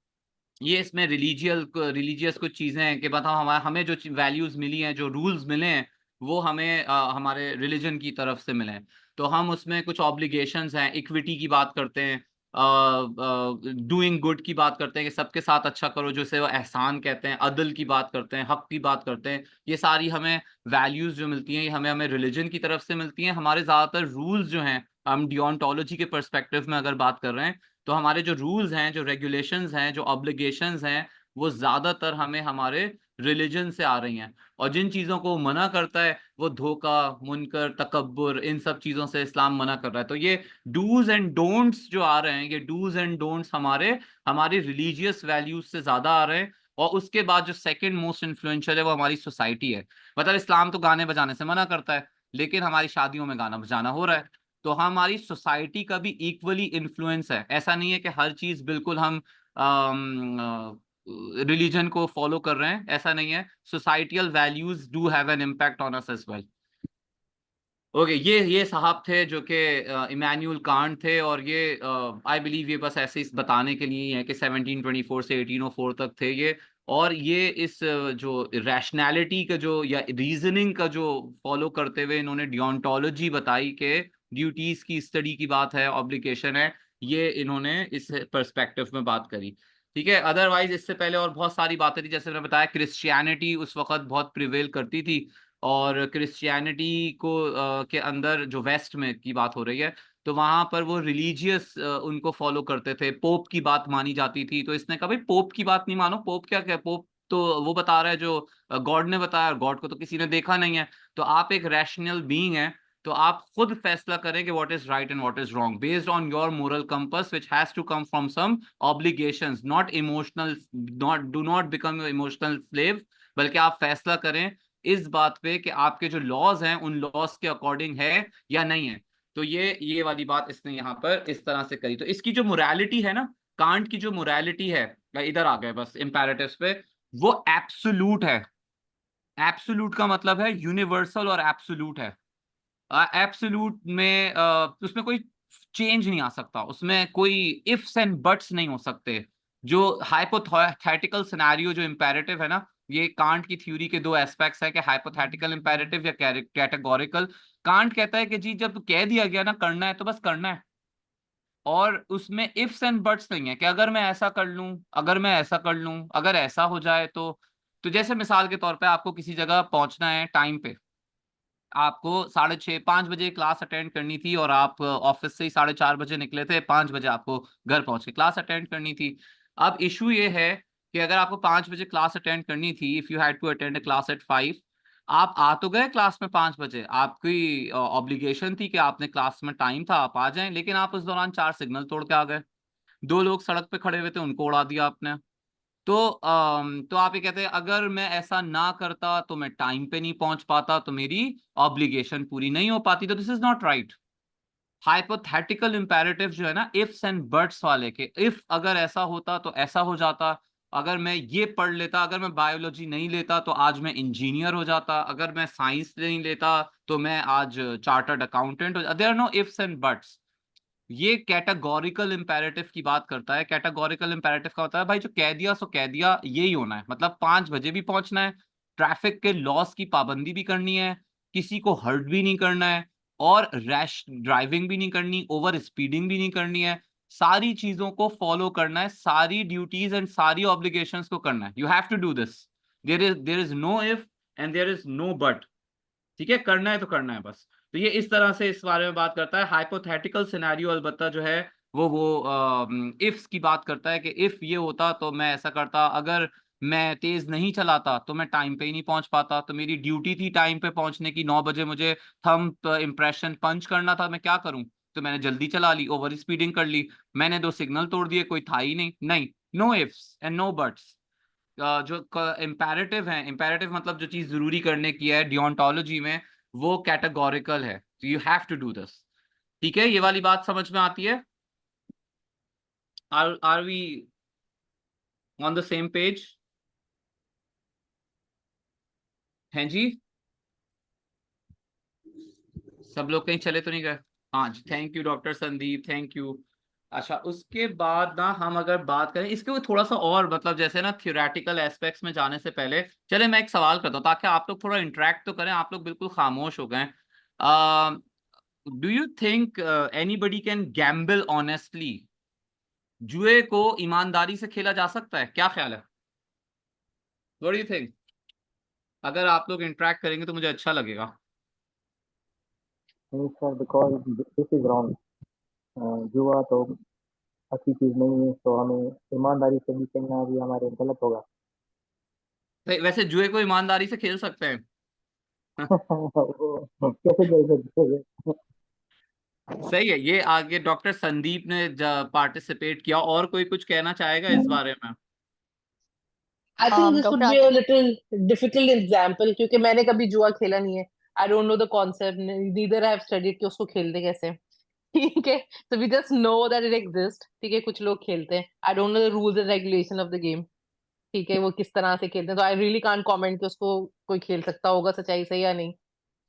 ये इसमें रिलीजियस कुछ चीजें हैं कि बताओ हमें जो वैल्यूज मिली हैं, जो रूल्स मिले हैं, वो हमें हमारे रिलीजन की तरफ से मिले हैं। तो हम उसमें कुछ ऑब्लिगेशंस हैं, इक्विटी की बात करते हैं, डूइंग गुड की बात करते हैं कि सबके साथ अच्छा करो, जिसे वो एहसान कहते हैं, अदल की बात करते हैं, हक की बात करते हैं। ये सारी हमें वैल्यूज जो मिलती हैं, ये हमें हमें रिलीजन की तरफ से मिलती हैं। हमारे ज्यादातर रूल्स जो हैं, हम डियोंटोलॉजी के पर्सपेक्टिव में अगर बात कर रहे हैं, तो हमारे जो रूल्स हैं, जो रेगुलेशंस हैं, जो ऑब्लिगेशंस हैं, वो ज्यादातर हमें हमारे रिलीजन से आ रही हैं। और जिन चीजों को मना करता है, वो धोखा, मुनकर, तकब्बुर, इन सब चीजों से इस्लाम मना कर रहा है। तो ये डूज एंड डोंट्स जो आ रहे हैं, ये डूज एंड डोंट्स हमारी रिलीजियस वैल्यूज से ज्यादा आ रहे हैं। और उसके बाद जो सेकंड मोस्ट इन्फ्लुएंशियल है वो हमारी सोसाइटी है। मतलब इस्लाम तो गाने बजाने से मना करता है, लेकिन हमारी शादियों में गाना बजाना हो रहा है। तो हमारी सोसाइटी का भी इक्वली इन्फ्लुएंस है। ऐसा नहीं है कि हर चीज बिल्कुल हम रिलीजन को फॉलो कर रहे हैं, ऐसा नहीं है। Societal values do have an impact on us as well. Okay, ये साहब थे जो कि इमैनुअल कांट थे, और ये आई बिलीव ये बस ऐसे इस बताने के लिए ही है कि 1724 से 1804 तक थे ये। और ये इस जो रैशनैलिटी का जो या रीजनिंग का जो फॉलो करते हुए इन्होंने डियोंटोलॉजी बताई कि ड्यूटीज की स्टडी की बात है, ऑब्लिगेशन है, ये इन्होंने इस पर्सपेक्टिव में बात करी। ठीक है, अदरवाइज इससे पहले और बहुत सारी बातें थी। जैसे मैंने बताया, क्रिश्चियनिटी उस वक्त बहुत प्रिवेल करती थी, और क्रिश्चियनिटी को के अंदर जो वेस्ट में की बात हो रही है, तो वहां पर वो रिलीजियस उनको फॉलो करते थे, पोप की बात मानी जाती थी। तो इसने कहा भाई पोप की बात नहीं मानो, पोप क्या क्या, पोप तो वो बता रहा है जो गॉड ने बताया, गॉड को तो किसी ने देखा नहीं है। तो आप एक रैशनल बीइंग है, तो आप खुद फैसला करें कि what is right and what is wrong based on your moral compass which has to come from some obligations, not emotional, not do not become emotional slave. बल्कि आप फैसला करें इस बात पे कि आपके जो लॉज हैं उन लॉज के अकॉर्डिंग है या नहीं है। तो ये वाली बात इसने यहाँ पर इस तरह से करी। तो इसकी जो मोरालिटी है ना, कांट की जो मोरालिटी है, इधर आ गए बस इम्पेरेटिव्स पे, वो एब्सोल्यूट है। एब्सोल्यूट का मतलब है यूनिवर्सल और एब्सोल्यूट है। एब्सोल्यूट में उसमें कोई चेंज नहीं आ सकता, उसमें कोई इफ्स एंड बट्स नहीं हो सकते। जो हाइपोथेटिकल सिनेरियो जो इंपेरेटिव है ना, ये कांट की थ्योरी के दो एस्पेक्ट्स है कि हाइपोथेटिकल इंपेरेटिव या कैटेगोरिकल। कांट कहता है कि जी जब कह दिया गया ना करना है तो बस करना है, और उसमें इफ्स एंड बट्स नहीं है कि अगर मैं ऐसा कर लूं, अगर मैं ऐसा कर लूं, अगर ऐसा हो जाए तो जैसे मिसाल के तौर पे आपको किसी जगह पहुंचना है टाइम पे, आपको 6:30-5 बजे क्लास अटेंड करनी थी और आप ऑफिस से ही 4:30 बजे निकले थे, 5 बजे आपको घर पहुंच के क्लास अटेंड करनी थी। अब इशू ये है कि अगर आपको 5 बजे क्लास अटेंड करनी थी, if you had to attend a class at 5, आप आ तो गए क्लास में 5 बजे, आपकी ऑब्लिगेशन थी कि आपने क्लास में टाइम था आप आ जाएं, लेकिन आप उस दौरान 4 सिग्नल तोड़ के आ गए। 2 लोग सड़क पे खड़े हुए थे, उनको उड़ा दिया आपने। तो आप ये कहते हैं अगर मैं ऐसा ना करता तो मैं टाइम पे नहीं पहुंच पाता, तो मेरी ऑब्लिगेशन पूरी नहीं हो पाती। तो this is not right. Hypothetical imperative जो है ना, इफ्स एंड बट्स वाले के, इफ अगर ऐसा होता तो ऐसा हो जाता, अगर मैं ये पढ़ लेता, अगर मैं बायोलॉजी नहीं लेता तो आज मैं इंजीनियर हो जाता, अगर मैं साइंस नहीं लेता तो मैं आज चार्टर्ड अकाउंटेंट हो जाता। There are no ifs and buts. ये कैटेगोरिकल इंपेरेटिव की बात करता है। कैटेगोरिकल इंपेरेटिव का होता है भाई जो कह दिया सो कह दिया, यही होना है, मतलब 5 बजे भी पहुंचना है, ट्रैफिक के लॉस की पाबंदी भी करनी है, किसी को हर्ट भी नहीं करना है, और रैश ड्राइविंग भी नहीं करनी, ओवर स्पीडिंग भी नहीं करनी है। सारी चीजों को फॉलो करना है, सारी ड्यूटीज एंड सारी ऑब्लिगेशंस को करना है। You have to do this. There is no if and there is no but. ठीक है, करना है तो करना है बस। तो ये इस तरह से इस बारे में बात करता है। हाइपोथेटिकल सिनेरियो अलबत्ता जो है वो इफ्स की बात करता है कि इफ ये होता तो मैं ऐसा करता, अगर मैं तेज नहीं चलाता तो मैं टाइम पे ही नहीं पहुंच पाता, तो मेरी ड्यूटी थी टाइम पे पहुंचने की, 9 बजे मुझे थंब इम्प्रेशन पंच करना था, मैं क्या करूं, तो मैंने जल्दी चला ली, ओवर स्पीडिंग कर ली, मैंने 2 सिग्नल तोड़ दिए, कोई था ही नहीं। नहीं, no ifs and no buts. जो इम्पेरेटिव है, इम्पेरेटिव मतलब जो चीज जरूरी करने की है डियोंटोलॉजी में, वो कैटेगोरिकल है, तो you have to do this. ठीक है, ये वाली बात समझ में आती है? Are we on the same page? हैं जी? सब लोग कहीं चले तो नहीं गए? हाँ जी, thank you doctor Sandeep, thank you. अच्छा, उसके बाद ना हम अगर बात करें इसके वो थोड़ा सा और, मतलब जैसे ना थियोरेटिकल एस्पेक्ट्स में जाने से पहले, चले मैं एक सवाल करता हूँ ताकि आप लोग थोड़ा इंटरेक्ट तो करें। आप लोग बिल्कुल खामोश हो गए। Do you think anybody can Gamble honestly? जुए को ईमानदारी से खेला जा सकता है? क्या ख्याल है? What do you think? अगर आप लोग इंटरेक्ट करेंगे तो मुझे अच्छा लगेगा। नहीं sir, because this is wrong. जुआ तो अच्छी चीज नहीं है, तो हमें ईमानदारी से भी खेलना भी हमारे गलत होगा। वैसे जुए को ईमानदारी से खेल सकते हैं। वो कैसे खेल सकते हैं? सही है। ये आगे डॉक्टर संदीप ने पार्टिसिपेट किया, और कोई कुछ कहना चाहेगा इस बारे में? I think this would doctor be a little difficult example, क्योंकि मैंने कभी जुआ खेला नहीं है। I don't know the concept, neither I have studied कि उसको खेलते कैसे। ठीक है, so we just know that it exists। ठीक है, कुछ लोग खेलते हैं, I don't know the rules and regulation of the game. ठीक है, वो किस तरह से खेलते हैं, तो आई रियली कांट कमेंट कि उसको कोई खेल सकता होगा सच्चाई से या नहीं।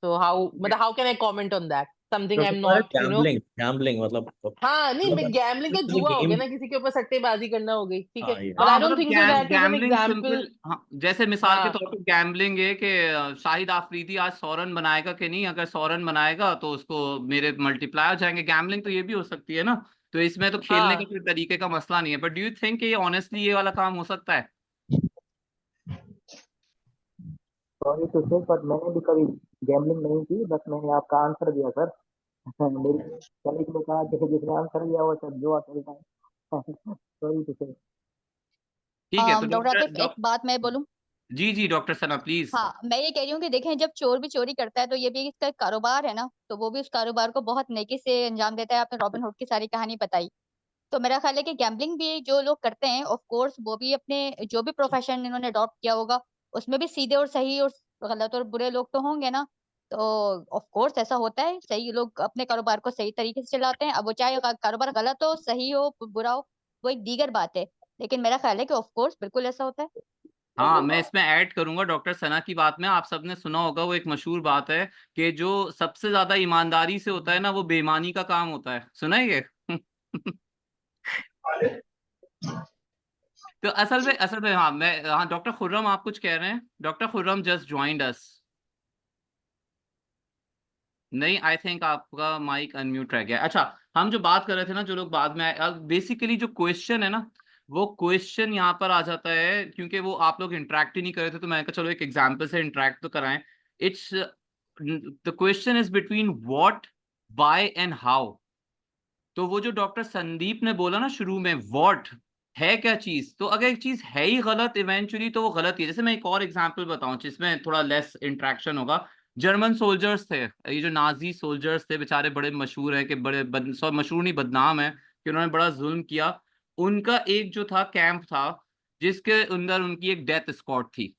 तो हाउ, मतलब how can I comment on that, something I am not gambling gambling मतलब हाँ नहीं, मतलब गैम्बलिंग तो जुआ हो गया गेम। ना, किसी के ऊपर सट्टेबाजी करना हो गई। ठीक है, हाँ ये बट आई हाँ डोंट मतलब think so that is an gambling example. Simple, हाँ, जैसे मिसाल के हाँ तौर पर गैम्बलिंग है कि शाहिद आफरीदी आज 100 रन बनाएगा कि नहीं, अगर 100 रन बनाएगा तो उसको मेरे मल्टीप्लाई हो जाएंगे। गैम्बलिंग तो ये भी हो सकती है ना। तो इसमें तो खेलने का हाँ। कोई तरीके का मसला नहीं है। बट डू यू थिंक ये ऑनेस्टली ये वाला काम हो सकता है? सॉरी टू से, पर मैंने भी कभी गैम्बलिंग नहीं की, बस मैंने आपका आंसर दिया सर। मेरी कलीग ने कहा कि जिसने आंसर दिया वो सब जुआ खेलता है। सॉरी टू से। ठीक है, तो डॉक्टर डॉक्टर आतिफ, एक बात मैं बोलूं? जी जी डॉक्टर सना प्लीज। हाँ, मैं ये कह रही हूँ कि देखें, जब चोर भी चोरी करता है तो ये भी इसका एक कारोबार है ना, तो वो भी उस कारोबार को बहुत नेकी से अंजाम देता है। आपने रॉबिन हुड की सारी कहानी बताई, तो मेरा ख्याल है कि गैम्बलिंग भी जो लोग करते हैं, ऑफ कोर्स वो भी अपने जो भी प्रोफेशन इन्होंने अडॉप्ट किया होगा, उसमें भी सीधे और सही और गलत और बुरे लोग तो होंगे ना। तो ऑफ कोर्स ऐसा होता है, सही लोग अपने कारोबार को सही तरीके से चलाते हैं। अब वो चाहे कारोबार गलत हो, सही हो, बुरा हो, वो एक दीगर बात है, लेकिन मेरा ख्याल है कि ऑफ कोर्स बिल्कुल ऐसा होता है। हाँ, मैं इसमें ऐड करूंगा डॉक्टर सना की बात में। आप सबने सुना होगा, वो एक मशहूर बात है कि जो सबसे ज्यादा ईमानदारी से होता है ना, वो बेईमानी का काम होता है। सुना है ये? तो असल में हाँ डॉक्टर खुर्रम, आप कुछ कह रहे हैं? Doctor Khurram just joined us. नहीं, आई थिंक आपका माइक अनम्यूट रह गया। अच्छा, हम जो बात कर रहे थे ना, जो लोग बाद में आए, बेसिकली जो क्वेश्चन है ना, वो क्वेश्चन यहाँ पर आ जाता है क्योंकि वो आप लोग इंटरेक्ट ही नहीं कर रहे थे, तो मैंने कहा चलो एक एग्जाम्पल से इंटरेक्ट तो कराएं। It's the question is between what, why and how. तो वो जो डॉक्टर संदीप ने बोला ना शुरू में, व्हाट है क्या चीज, तो अगर एक चीज है ही गलत इवेंचुअली, तो वो गलत ही है। जैसे मैं एक और एग्जांपल बताऊं जिसमें थोड़ा लेस इंटरेक्शन होगा। जर्मन सोल्जर्स थे, ये जो नाजी सोल्जर्स थे, बेचारे बड़े मशहूर है कि मशहूर नहीं, बदनाम है कि उन्होंने बड़ा जुल्म किया। उनका एक जो था कैंप था, जिसके अंदर उनकी एक डेथ स्क्वाड थी।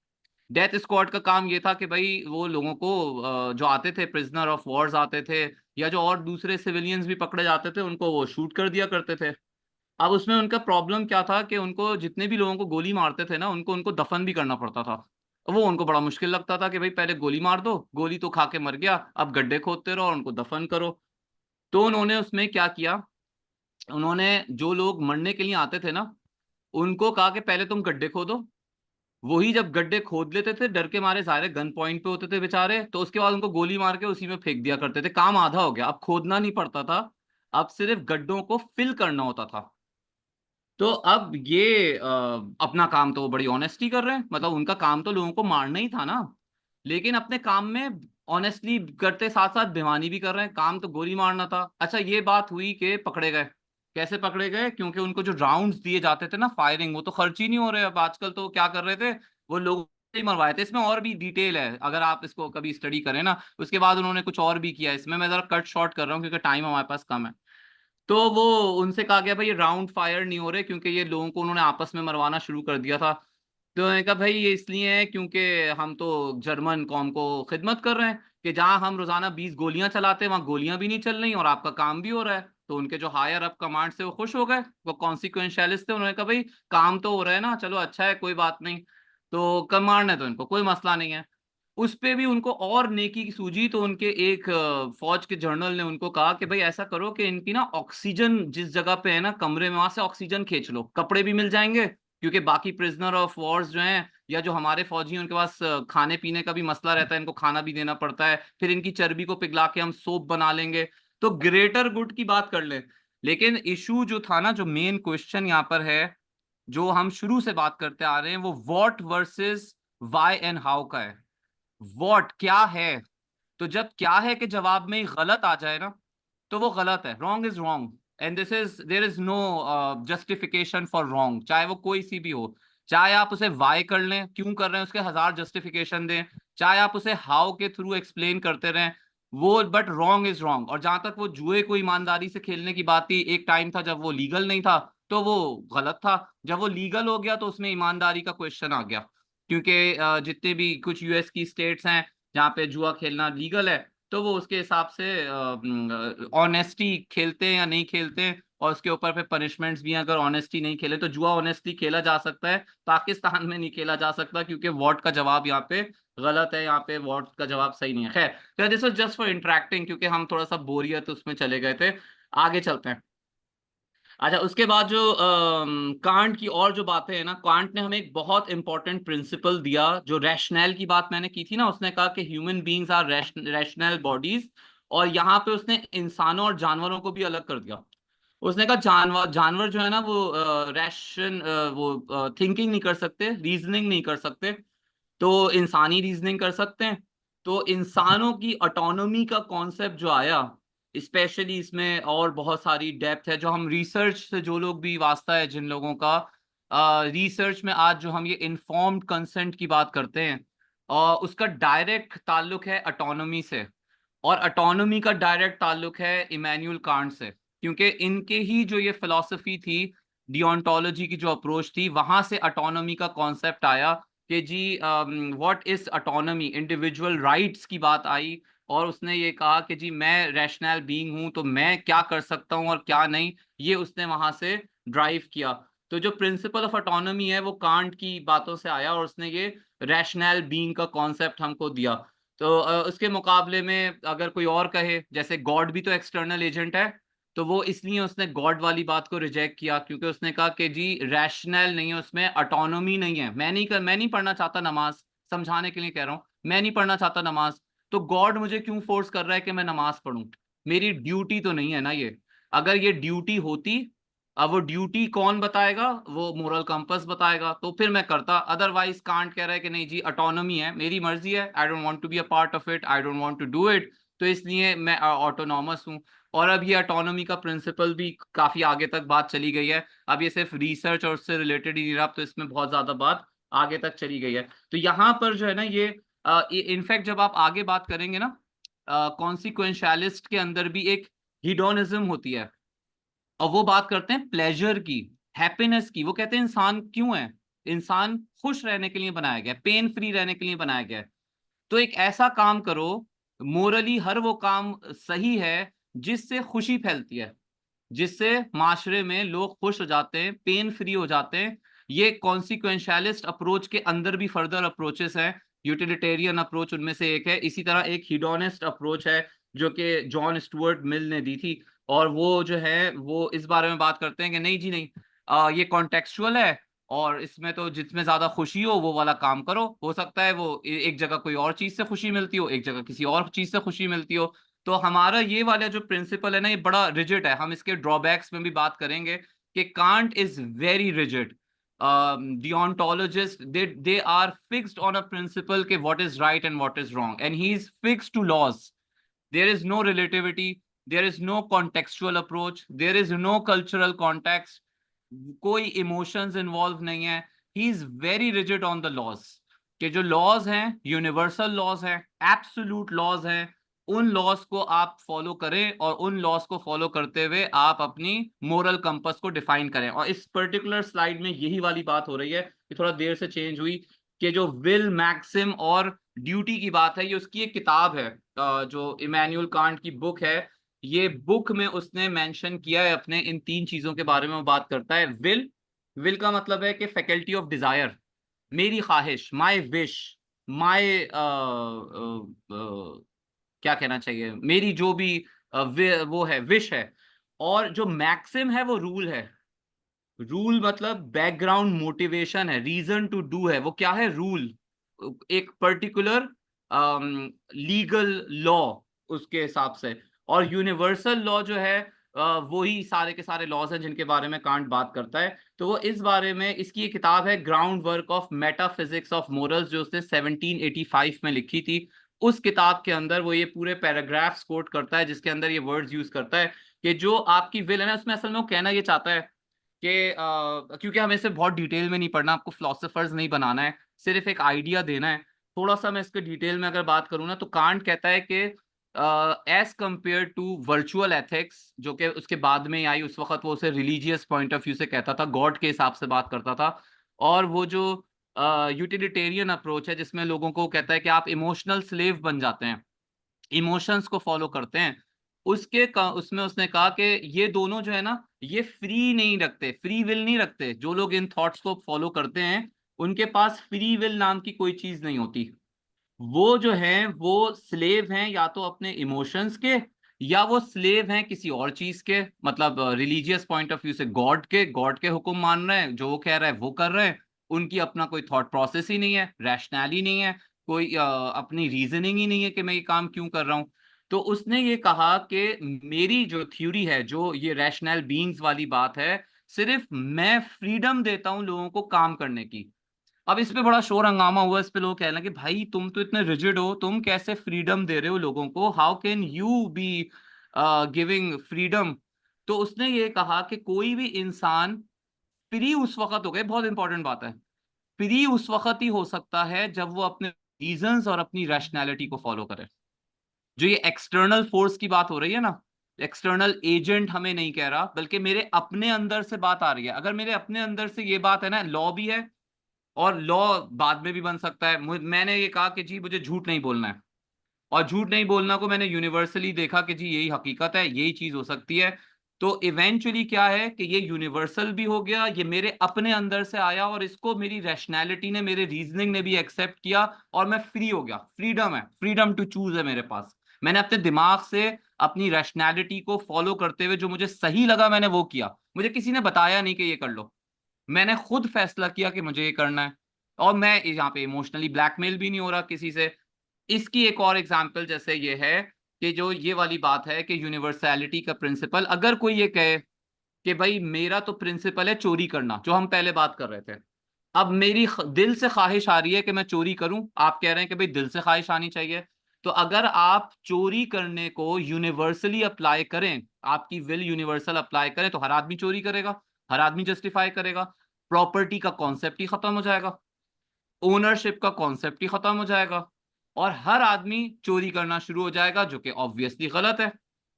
डेथ स्क्वाड का काम ये था कि भाई वो लोगों को जो आते थे, प्रिजनर ऑफ वॉर्स आते थे, या जो और दूसरे सिविलियंस भी पकड़े जाते थे, उनको वो शूट कर दिया करते थे। अब उसमें उनका प्रॉब्लम क्या था कि उनको जितने भी लोगों को गोली मारते थे ना, उनको उनको दफन भी करना पड़ता था। वो उनको बड़ा मुश्किल लगता था कि भाई पहले गोली मार दो, गोली तो खा के मर गया, अब गड्ढे खोदते रहो और उनको दफन करो। तो उन्होंने उसमें क्या किया, उन्होंने जो लोग मरने के लिए आते थे ना, उनको कहा कि पहले तुम गड्ढे खोदो। वही जब गड्ढे खोद लेते थे, डर के मारे, सारे गन पॉइंट पे होते थे बेचारे, तो उसके बाद उनको गोली मार के उसी में फेंक दिया करते थे। काम आधा हो गया, अब खोदना नहीं पड़ता था, अब सिर्फ गड्ढों को फिल करना होता था। तो अब ये अपना काम तो वो बड़ी ऑनेस्टली कर रहे हैं, मतलब उनका काम तो लोगों को मारना ही था ना, लेकिन अपने काम में ऑनेस्टली करते साथ साथ बेईमानी भी कर रहे हैं। काम तो गोली मारना था। अच्छा, ये बात हुई कि पकड़े गए। कैसे पकड़े गए? क्योंकि उनको जो राउंड्स दिए जाते थे ना, फायरिंग, वो तो खर्च ही नहीं हो रहे अब आजकल। तो क्या कर रहे थे, वो लोग ही मरवाए थे। इसमें और भी डिटेल है, अगर आप इसको कभी स्टडी करें ना। उसके बाद उन्होंने कुछ और भी किया, इसमें मैं जरा कट शॉर्ट कर रहा हूँ क्योंकि टाइम हमारे पास कम है। तो वो उनसे कहा गया भाई ये राउंड फायर नहीं हो रहे, क्योंकि ये लोगों को उन्होंने आपस में मरवाना शुरू कर दिया था। तो मैंने कहा भाई ये इसलिए है क्योंकि हम तो जर्मन कौम को खिदमत कर रहे हैं, कि जहां हम रोजाना 20 गोलियां चलाते हैं, वहां गोलियां भी नहीं चल रही और आपका काम भी हो रहा है। तो उनके जो हायर अप कमांड से वो खुश हो गए, वो कॉन्सिक्वेंशियलिस्ट थे। उन्होंने कहा भाई काम तो हो रहा है ना, चलो अच्छा है, कोई बात नहीं, तो कम मारने तो इनको कोई मसला नहीं है। उस पे भी उनको और नेकी की सूझी, तो उनके एक फौज के जनरल ने उनको कहा कि भाई ऐसा करो कि इनकी ना ऑक्सीजन जिस जगह पे है ना कमरे में, वहां से ऑक्सीजन खींच लो, कपड़े भी मिल जाएंगे, क्योंकि बाकी प्रिजनर ऑफ वॉर्स जो हैं या जो हमारे फौजी हैं, उनके पास खाने पीने का भी मसला रहता है, इनको खाना भी देना पड़ता है, फिर इनकी चर्बी को पिघला के हम सोप बना लेंगे। तो ग्रेटर गुड की बात कर ले। लेकिन इशू जो था ना, जो मेन क्वेश्चन यहाँ पर है, जो हम शुरू से बात करते आ रहे हैं, वो what versus why and how का है। व्हाट क्या है, तो जब क्या है के जवाब में ही गलत आ जाए ना, तो वो गलत है, wrong is wrong, and this is there is no justification for wrong, चाहे वो कोई सी भी हो। चाहे आप उसे वाई कर लें, क्यों कर रहे हैं उसके हजार जस्टिफिकेशन दें, चाहे आप उसे हाउ के थ्रू एक्सप्लेन करते रहें, वो बट रॉन्ग इज रॉन्ग। और जहां तक वो जुए को ईमानदारी से खेलने की बात थी, एक टाइम था जब वो लीगल नहीं था, तो वो गलत था। जब वो लीगल हो गया तो उसमें ईमानदारी का क्वेश्चन आ गया, क्योंकि जितने भी कुछ यूएस की स्टेट्स हैं जहाँ पे जुआ खेलना लीगल है, तो वो उसके हिसाब से ऑनेस्टी खेलते हैं या नहीं खेलते हैं, और उसके ऊपर पे पनिशमेंट्स भी हैं। अगर ऑनेस्टी नहीं खेले तो जुआ ऑनेस्टली खेला जा सकता है, पाकिस्तान में नहीं खेला जा सकता, क्योंकि वोट का जवाब यहाँ पे गलत है, यहाँ पे वोट का जवाब सही नहीं है। खैर, तो this was just for interacting, क्योंकि हम थोड़ा सा बोरियत उसमें चले गए थे। आगे चलते हैं। अच्छा, उसके बाद जो कांट की और जो बातें हैं ना, कांट ने हमें एक बहुत इंपॉर्टेंट प्रिंसिपल दिया। जो रैशनल की बात मैंने की थी ना, उसने कहा कि human beings are rational bodies, और यहाँ पे उसने इंसानों और जानवरों को भी अलग कर दिया। उसने कहा जानवर जानवर जो है ना, वो वो थिंकिंग नहीं कर सकते, रीजनिंग नहीं कर सकते, तो इंसानी रीजनिंग कर सकते हैं। तो इंसानों की ऑटोनॉमी का कॉन्सेप्ट जो आया, स्पेशली इसमें और बहुत सारी डेप्थ है जो हम रिसर्च से, जो लोग भी वास्ता है जिन लोगों का रिसर्च में, आज जो हम ये इन्फॉर्म्ड कंसेंट की बात करते हैं उसका डायरेक्ट ताल्लुक है ऑटोनॉमी से, और ऑटोनॉमी का डायरेक्ट ताल्लुक है इमैनुअल कांट से, क्योंकि इनके ही जो ये फिलॉसफी थी, डियोंटोलॉजी की जो अप्रोच थी, वहां से ऑटोनॉमी का कॉन्सेप्ट आया कि जी what is autonomy, individual rights की बात आई, और उसने ये कहा कि जी मैं रैशनल बीइंग हूं, तो मैं क्या कर सकता हूं और क्या नहीं, ये उसने वहां से ड्राइव किया। तो जो प्रिंसिपल ऑफ ऑटोनॉमी है वो कांट की बातों से आया, और उसने ये रैशनल बीइंग का कॉन्सेप्ट हमको दिया। तो उसके मुकाबले में अगर कोई और कहे, जैसे गॉड भी तो एक्सटर्नल एजेंट है, तो वो इसलिए उसने गॉड वाली बात को रिजेक्ट किया, क्योंकि उसने कहा कि जी रैशनल नहीं है, उसमें ऑटोनॉमी नहीं है। मैं नहीं पढ़ना चाहता नमाज, समझाने के लिए कह रहा हूँ, मैं नहीं पढ़ना चाहता नमाज, तो गॉड मुझे क्यों फोर्स कर रहा है कि मैं नमाज पढ़ूं? मेरी ड्यूटी तो नहीं है ना ये। अगर ये ड्यूटी होती, अब वो ड्यूटी कौन बताएगा? वो मोरल कंपस बताएगा, तो फिर मैं करता। अदरवाइज कांट कह रहा है कि नहीं जी ऑटोनॉमी है, मेरी मर्जी है, I don't want to be a part of it, I don't want to do it, तो इसलिए मैं ऑटोनॉमस हूँ। और अब ये ऑटोनॉमी का प्रिंसिपल भी काफी आगे तक बात चली गई है, अब ये सिर्फ रिसर्च और उससे रिलेटेड ही नहीं रहा, तो इसमें बहुत ज्यादा बात आगे तक चली गई है। तो यहाँ पर जो है ना ये इनफैक्ट जब आप आगे बात करेंगे ना, कॉन्सिक्वेंशियलिस्ट के अंदर भी एक हिडोनिज्म होती है, और वो बात करते हैं प्लेजर की, हैप्पीनेस की। वो कहते हैं इंसान क्यों है? इंसान खुश रहने के लिए बनाया गया, पेन फ्री रहने के लिए बनाया गया है। तो एक ऐसा काम करो, मोरली हर वो काम सही है जिससे खुशी फैलती है, जिससे माशरे में लोग खुश हो जाते हैं, पेन फ्री हो जाते हैं। ये कॉन्सिक्वेंशियलिस्ट अप्रोच के अंदर भी फर्दर अप्रोचेस हैं, यूटिलिटेरियन अप्रोच उनमें से एक है। इसी तरह एक हिडोनिस्ट अप्रोच है जो कि जॉन स्टुअर्ट मिल ने दी थी, और वो जो है वो इस बारे में बात करते हैं कि नहीं जी नहीं, ये कॉन्टेक्चुअल है, और इसमें तो जिसमें ज्यादा खुशी हो वो वाला काम करो। हो सकता है वो एक जगह कोई और चीज से खुशी मिलती हो, एक जगह किसी और चीज से खुशी मिलती हो। तो हमारा ये वाला जो प्रिंसिपल है ना, ये बड़ा रिजिड है। हम इसके ड्रॉबैक्स में भी बात करेंगे कि Kant is very rigid. Deontologist they are fixed on a principle के what is right and what is wrong, and he is fixed to laws. There is no relativity, there is no contextual approach, there is no cultural context, कोई इमोशंस इन्वॉल्व नहीं है। He is very rigid on the laws, कि जो लॉज हैं यूनिवर्सल लॉज हैं, एब्सोल्यूट लॉज हैं, उन लॉज को आप फॉलो करें, और उन लॉज को फॉलो करते हुए आप अपनी मोरल कंपस को डिफाइन करें। और इस पर्टिकुलर स्लाइड में यही वाली बात हो रही है कि थोड़ा देर से चेंज हुई, कि जो विल, मैक्सिम और ड्यूटी की बात है, ये उसकी एक किताब है, जो इमैनुअल कांट की बुक है। ये बुक में उसने मेंशन किया है अपने इन तीन चीजों के बारे में। वो बात करता है विल का मतलब है कि फैकल्टी ऑफ डिजायर, मेरी ख्वाहिश, माय विश, माय क्या कहना चाहिए, मेरी जो भी वो है, विश है। और जो मैक्सिम है वो रूल है। रूल मतलब बैकग्राउंड मोटिवेशन है, रीजन टू डू है। वो क्या है? रूल, एक पर्टिकुलर लीगल लॉ उसके हिसाब से। और यूनिवर्सल लॉ जो है वही सारे के सारे लॉज हैं जिनके बारे में कांट बात करता है। तो वो इस बारे में, इसकी एक किताब है ground work of metaphysics of morals, जो उसने 1785 में लिखी थी। उस किताब के अंदर वो ये पूरे पैराग्राफ्स कोट करता है, जिसके अंदर ये वर्ड्स यूज करता है कि जो आपकी विल है ना, उसमें असल में वो कहना ये चाहता है कि क्योंकि हमें इसे बहुत डिटेल में नहीं पढ़ना, आपको फिलोसोफर्स नहीं बनाना है, सिर्फ एक आइडिया देना है। थोड़ा सा मैं इसके डिटेल में अगर बात करूँ ना, तो कांट कहता है कि as compare to virtual ethics, जो कि उसके बाद में आई, उस वक्त वो उसे रिलीजियस पॉइंट ऑफ व्यू से कहता था, गॉड के हिसाब से बात करता था। और वो जो यूटिलिटेरियन अप्रोच है, जिसमें लोगों को कहता है कि आप इमोशनल स्लेव बन जाते हैं, इमोशंस को फॉलो करते हैं, उसमें उसने कहा कि ये दोनों जो है ना, ये फ्री नहीं रखते, फ्री विल नहीं रखते। जो लोग इन थॉट्स को फॉलो करते हैं, उनके पास फ्री विल नाम की कोई चीज नहीं होती। वो जो हैं वो स्लेव हैं या तो अपने इमोशंस के, या वो स्लेव हैं किसी और चीज के, मतलब रिलीजियस पॉइंट ऑफ व्यू से गॉड के हुक्म मान रहे हैं, जो वो कह रहा है वो कर रहे हैं। उनकी अपना कोई थॉट प्रोसेस ही नहीं है, रैशनैल ही नहीं है, कोई अपनी रीजनिंग ही नहीं है कि मैं ये काम क्यों कर रहा हूँ। तो उसने ये कहा कि मेरी जो थ्योरी है, जो ये रैशनल बीइंग्स वाली बात है, सिर्फ मैं फ्रीडम देता हूँ लोगों को काम करने की। अब इस पे बड़ा शोर हंगामा हुआ, इस पे लोग कह रहे हैं कि भाई तुम तो इतने रिजिड हो, तुम कैसे फ्रीडम दे रहे हो लोगों को? How can you be giving freedom, तो उसने ये कहा कि कोई भी इंसान फ्री उस वक्त हो गए, बहुत इंपॉर्टेंट बात है, फ्री उस वक्त ही हो सकता है जब वो अपने रीजंस और अपनी रैशनैलिटी को फॉलो करे। जो ये एक्सटर्नल फोर्स की बात हो रही है ना, एक्सटर्नल एजेंट हमें नहीं कह रहा, बल्कि मेरे अपने अंदर से बात आ रही है। अगर मेरे अपने अंदर से ये बात है ना, लॉ भी है, और लॉ बाद में भी बन सकता है। मैंने ये कहा कि जी मुझे झूठ नहीं बोलना है, और झूठ नहीं बोलना को मैंने यूनिवर्सली देखा कि जी यही हकीकत है, यही चीज हो सकती है। तो इवेंचुअली क्या है कि ये यूनिवर्सल भी हो गया, ये मेरे अपने अंदर से आया, और इसको मेरी रैशनैलिटी ने, मेरे रीजनिंग ने भी एक्सेप्ट किया, और मैं फ्री हो गया। फ्रीडम है, फ्रीडम टू चूज है मेरे पास। मैंने अपने दिमाग से अपनी रैशनैलिटी को फॉलो करते हुए जो मुझे सही लगा मैंने वो किया। मुझे किसी ने बताया नहीं कि ये कर लो, मैंने खुद फैसला किया कि मुझे ये करना है, और मैं यहाँ पे इमोशनली ब्लैकमेल भी नहीं हो रहा किसी से। इसकी एक और एग्जांपल जैसे ये है कि जो ये वाली बात है कि यूनिवर्सैलिटी का प्रिंसिपल, अगर कोई ये कहे कि भाई मेरा तो प्रिंसिपल है चोरी करना, जो हम पहले बात कर रहे थे, अब मेरी दिल से ख्वाहिश आ रही है कि मैं चोरी करूं, आप कह रहे हैं कि भाई दिल से ख्वाहिश आनी चाहिए, तो अगर आप चोरी करने को यूनिवर्सली अप्लाई करें, आपकी विल यूनिवर्सल अप्लाई करें, तो हर आदमी चोरी करेगा, हर आदमी जस्टिफाई करेगा, प्रॉपर्टी का कॉन्सेप्ट ही खत्म हो जाएगा, ओनरशिप का कॉन्सेप्ट ही खत्म हो जाएगा, और हर आदमी चोरी करना शुरू हो जाएगा, जो कि ऑब्वियसली गलत है।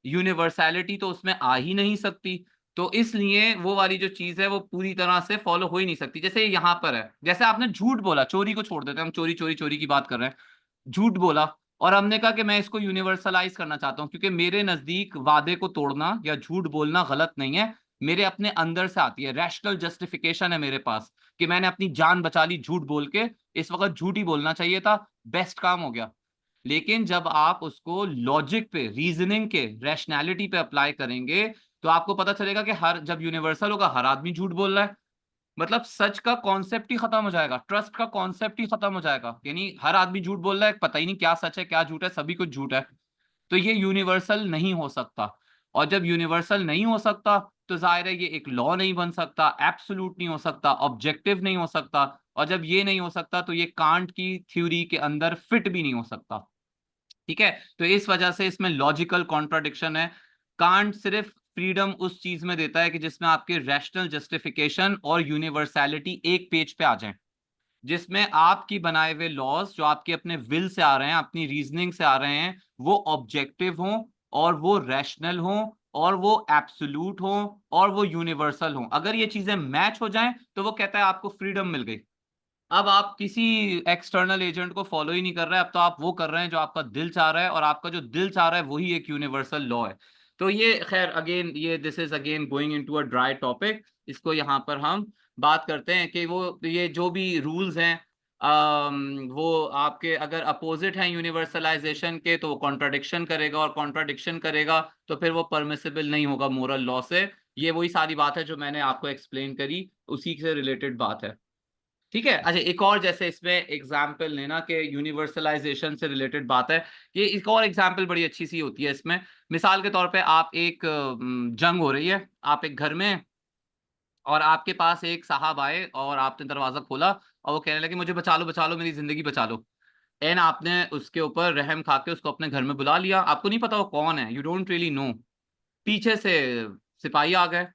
यूनिवर्सैलिटी तो उसमें आ ही नहीं सकती। तो इसलिए वो वाली जो चीज है वो पूरी तरह से फॉलो हो ही नहीं सकती। जैसे यहाँ पर है, जैसे आपने झूठ बोला, चोरी को छोड़ देते हैं हम, चोरी चोरी चोरी की बात कर रहे हैं, झूठ बोला, और हमने कहा कि मैं इसको यूनिवर्सलाइज करना चाहता हूं, क्योंकि मेरे नजदीक वादे को तोड़ना या झूठ बोलना गलत नहीं है, मेरे अपने अंदर से आती है, रैशनल जस्टिफिकेशन है मेरे पास कि मैंने अपनी जान बचा ली झूठ बोल के, इस वक्त झूठ ही बोलना चाहिए था, बेस्ट काम हो गया। लेकिन जब आप उसको लॉजिक पे, रीजनिंग के, रैशनैलिटी पे अप्लाई करेंगे, तो आपको पता चलेगा कि हर, जब यूनिवर्सल होगा, हर आदमी झूठ बोल रहा है, मतलब सच का कॉन्सेप्ट ही खत्म हो जाएगा, ट्रस्ट का कॉन्सेप्ट ही खत्म हो जाएगा, यानी हर आदमी झूठ बोल रहा है, पता ही नहीं क्या सच है क्या झूठ है, सभी कुछ झूठ है। तो ये यूनिवर्सल नहीं हो सकता, और जब यूनिवर्सल नहीं हो सकता तो जाहिर है ये एक लॉ नहीं बन सकता, एब्सोल्यूट नहीं हो सकता, ऑब्जेक्टिव नहीं हो सकता, और जब ये नहीं हो सकता तो ये कांट की थ्योरी के अंदर फिट भी नहीं हो सकता। ठीक है, तो इस वजह से इसमें लॉजिकल कॉन्ट्राडिक्शन है। कांट सिर्फ फ्रीडम उस चीज में देता है कि जिसमें आपके रैशनल जस्टिफिकेशन और यूनिवर्सैलिटी एक पेज पे आ जाए, जिसमें आपकी बनाए हुए लॉज जो आपके अपने विल से आ रहे हैं, अपनी रीजनिंग से आ रहे हैं, वो ऑब्जेक्टिव हों, और वो रैशनल हों, और वो एब्सोल्यूट हों, और वो यूनिवर्सल हों। अगर ये चीजें मैच हो जाएं तो वो कहता है आपको फ्रीडम मिल गई। अब आप किसी एक्सटर्नल एजेंट को फॉलो ही नहीं कर रहे हैं, अब तो आप वो कर रहे हैं जो आपका दिल चाह रहा है, और आपका जो दिल चाह रहा है वही एक यूनिवर्सल लॉ है। तो ये खैर अगेन, ये this is again going into a dry topic. इसको यहाँ पर हम बात करते हैं कि वो ये जो भी रूल्स हैं, वो आपके अगर अपोजिट हैं यूनिवर्सलाइजेशन के, तो वो कॉन्ट्राडिक्शन करेगा, और कॉन्ट्राडिक्शन करेगा तो फिर वो परमिसिबल नहीं होगा मोरल लॉ से। ये वही सारी बात है जो मैंने आपको एक्सप्लेन करी, उसी से रिलेटेड बात है। ठीक है, अच्छा एक और जैसे इसमें एग्जाम्पल लेना कि यूनिवर्सलाइजेशन से रिलेटेड बात है, ये एक और एग्जाम्पल बड़ी अच्छी सी होती है इसमें। मिसाल के तौर पे आप एक जंग हो रही है, आप एक घर में हैं, और आपके पास एक साहब आए और आपने दरवाजा खोला, और वो कहने लगे मुझे बचा लो मेरी जिंदगी बचा लो। एंड आपने उसके ऊपर रहम खा के उसको अपने घर में बुला लिया, आपको नहीं पता वो कौन है, यू डोंट रियली नो, पीछे से सिपाही आ गए।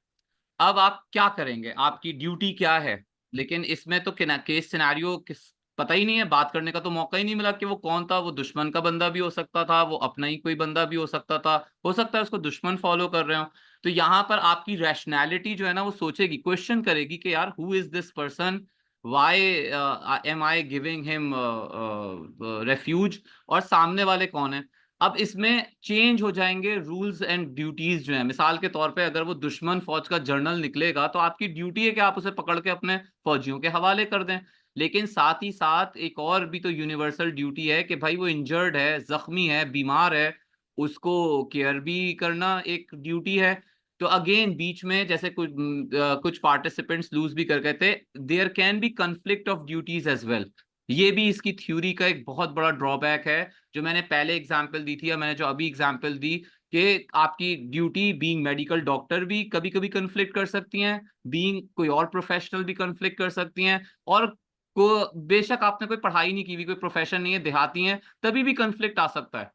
अब आप क्या करेंगे, आपकी ड्यूटी क्या है? लेकिन इसमें तो केस सिनेरियो किस पता ही नहीं है, बात करने का तो मौका ही नहीं मिला कि वो कौन था, वो दुश्मन का बंदा भी हो सकता था, वो अपना ही कोई बंदा भी हो सकता था, हो सकता है उसको दुश्मन फॉलो कर रहे हो। तो यहाँ पर आपकी रैशनैलिटी जो है ना वो सोचेगी, क्वेश्चन करेगी कि यार who is this person, why am I giving him refuge, और सामने वाले कौन है। अब इसमें चेंज हो जाएंगे रूल्स एंड ड्यूटीज जो है। मिसाल के तौर पे अगर वो दुश्मन फौज का जर्नल निकलेगा तो आपकी ड्यूटी है कि आप उसे पकड़ के अपने फौजियों के हवाले कर दें। लेकिन साथ ही साथ एक और भी तो यूनिवर्सल ड्यूटी है कि भाई वो इंजर्ड है, जख्मी है, बीमार है, उसको केयर भी करना एक ड्यूटी है। तो अगेन बीच में जैसे कुछ पार्टिसिपेंट्स लूज भी कर गए थे, there can be conflict of duties as well. ये भी इसकी थ्योरी का एक बहुत बड़ा ड्रॉबैक है, जो मैंने पहले एग्जाम्पल दी थी, या मैंने जो अभी एग्जाम्पल दी, कि आपकी ड्यूटी बीइंग मेडिकल डॉक्टर भी कभी कभी कंफ्लिक्ट कर सकती हैं, बीइंग कोई और प्रोफेशनल भी कंफ्लिक्ट कर सकती हैं, और को बेशक आपने कोई पढ़ाई नहीं की हुई, कोई प्रोफेशन नहीं है, देहाती हैं, तभी भी कंफ्लिक्ट आ सकता है।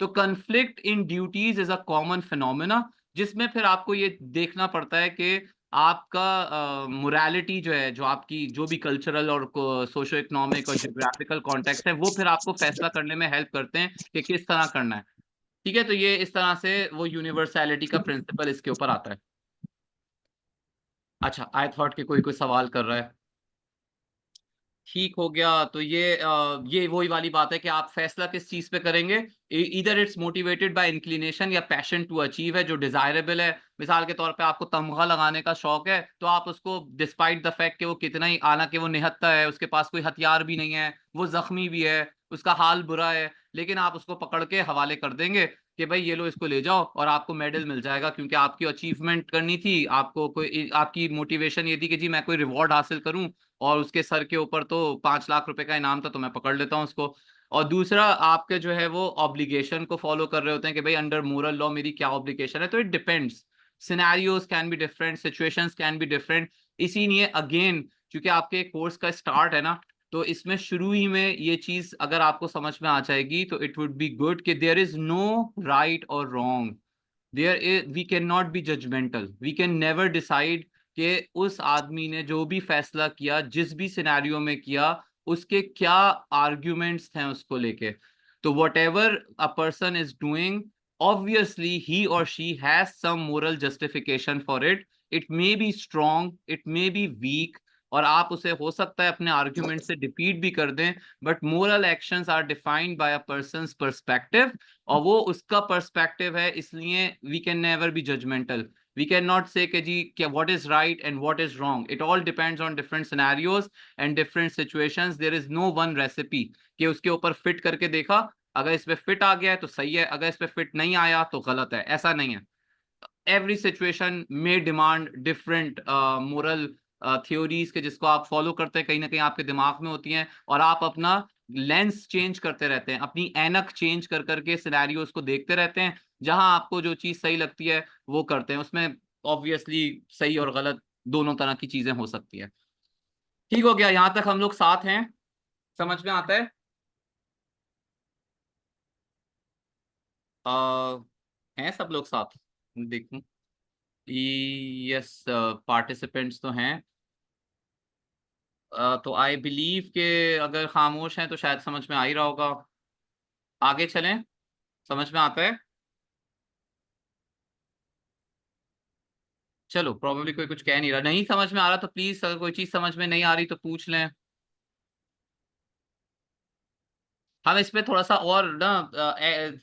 तो conflict in duties is a common phenomena, जिसमें फिर आपको ये देखना पड़ता है कि आपका मोरालिटी जो है, जो आपकी जो भी कल्चरल और सोशो इकोनॉमिक और जियोग्राफिकल कॉन्टेक्स्ट है, वो फिर आपको फैसला करने में हेल्प करते हैं कि किस तरह करना है। ठीक है, तो ये इस तरह से वो यूनिवर्सैलिटी का प्रिंसिपल इसके ऊपर आता है। अच्छा, आई थॉट कि कोई सवाल कर रहा है। ठीक हो गया। तो ये वही वाली बात है कि आप फैसला किस चीज पे करेंगे। इधर इट्स मोटिवेटेड बाय इंक्लिनेशन या पैशन टू अचीव है, जो डिजायरेबल है। मिसाल के तौर पे आपको तमगा लगाने का शौक है, तो आप उसको डिस्पाइट द फैक्ट कि वो कितना ही, हालांकि वो निहत्था है, उसके पास कोई हथियार भी नहीं है, वो जख्मी भी है, उसका हाल बुरा है, लेकिन आप उसको पकड़ के हवाले कर देंगे कि भाई ये लो, इसको ले जाओ और आपको मेडल मिल जाएगा, क्योंकि आपकी अचीवमेंट करनी थी, आपको कोई, आपकी मोटिवेशन ये थी कि जी मैं कोई रिवॉर्ड हासिल करूं, और उसके सर के ऊपर तो 5 लाख रुपए का इनाम था, तो मैं पकड़ लेता हूँ उसको। और दूसरा, आपके जो है वो ऑब्लिगेशन को फॉलो कर रहे होते हैं कि भाई अंडर मोरल लॉ मेरी क्या ऑब्लिगेशन है। तो it depends, scenarios can be different, situations can be different. इसीलिए अगेन, क्योंकि आपके कोर्स का स्टार्ट है ना, तो इसमें शुरू ही में ये चीज अगर आपको समझ में आ जाएगी तो इट वुड बी गुड कि देयर इज नो राइट और wrong, there is, we can not be judgmental, we can never decide कि उस आदमी ने जो भी फैसला किया, जिस भी सिनेरियो में किया, उसके क्या आर्ग्यूमेंट्स थे उसको लेके। तो what ever a person is doing, obviously he or she has some moral justification for it. It may be strong, it may be weak, और आप उसे हो सकता है अपने आर्ग्यूमेंट से डिफीट भी कर दें, but moral actions are defined by a person's perspective, और वो उसका पर्सपेक्टिव है, इसलिए we can never be judgmental. We cannot say कि जी क्या what is right and what is wrong. It all depends on different scenarios and different situations. There is no one recipe कि उसके ऊपर फिट करके देखा, अगर इस पे फिट आ गया है तो सही है, अगर इस पे फिट नहीं आया तो गलत है, ऐसा नहीं है। एवरी सिचुएशन मे डिमांड डिफरेंट मोरल थ्योरीज के, जिसको आप फॉलो करते हैं, कहीं ना कहीं आपके दिमाग में होती हैं, और आप अपना लेंस चेंज करते रहते हैं, अपनी ऐनक चेंज कर करके सिनेरियोज को देखते रहते हैं, जहां आपको जो चीज सही लगती है वो करते हैं। उसमें ऑब्वियसली सही और गलत दोनों तरह की चीजें हो सकती है। ठीक हो गया, यहां तक हम लोग साथ हैं, समझ में आता है। आ, हैं सब लोग साथ, देखूं। यस, पार्टिसिपेंट्स तो हैं। तो आई बिलीव के अगर खामोश हैं तो शायद समझ में आ ही रहा होगा। आगे चलें, समझ में आता है। चलो, प्रॉब्लली कोई कुछ कह नहीं रहा, नहीं समझ में आ रहा तो प्लीज, अगर कोई चीज समझ में नहीं आ रही तो पूछ लें। हम इस पे थोड़ा सा और ना,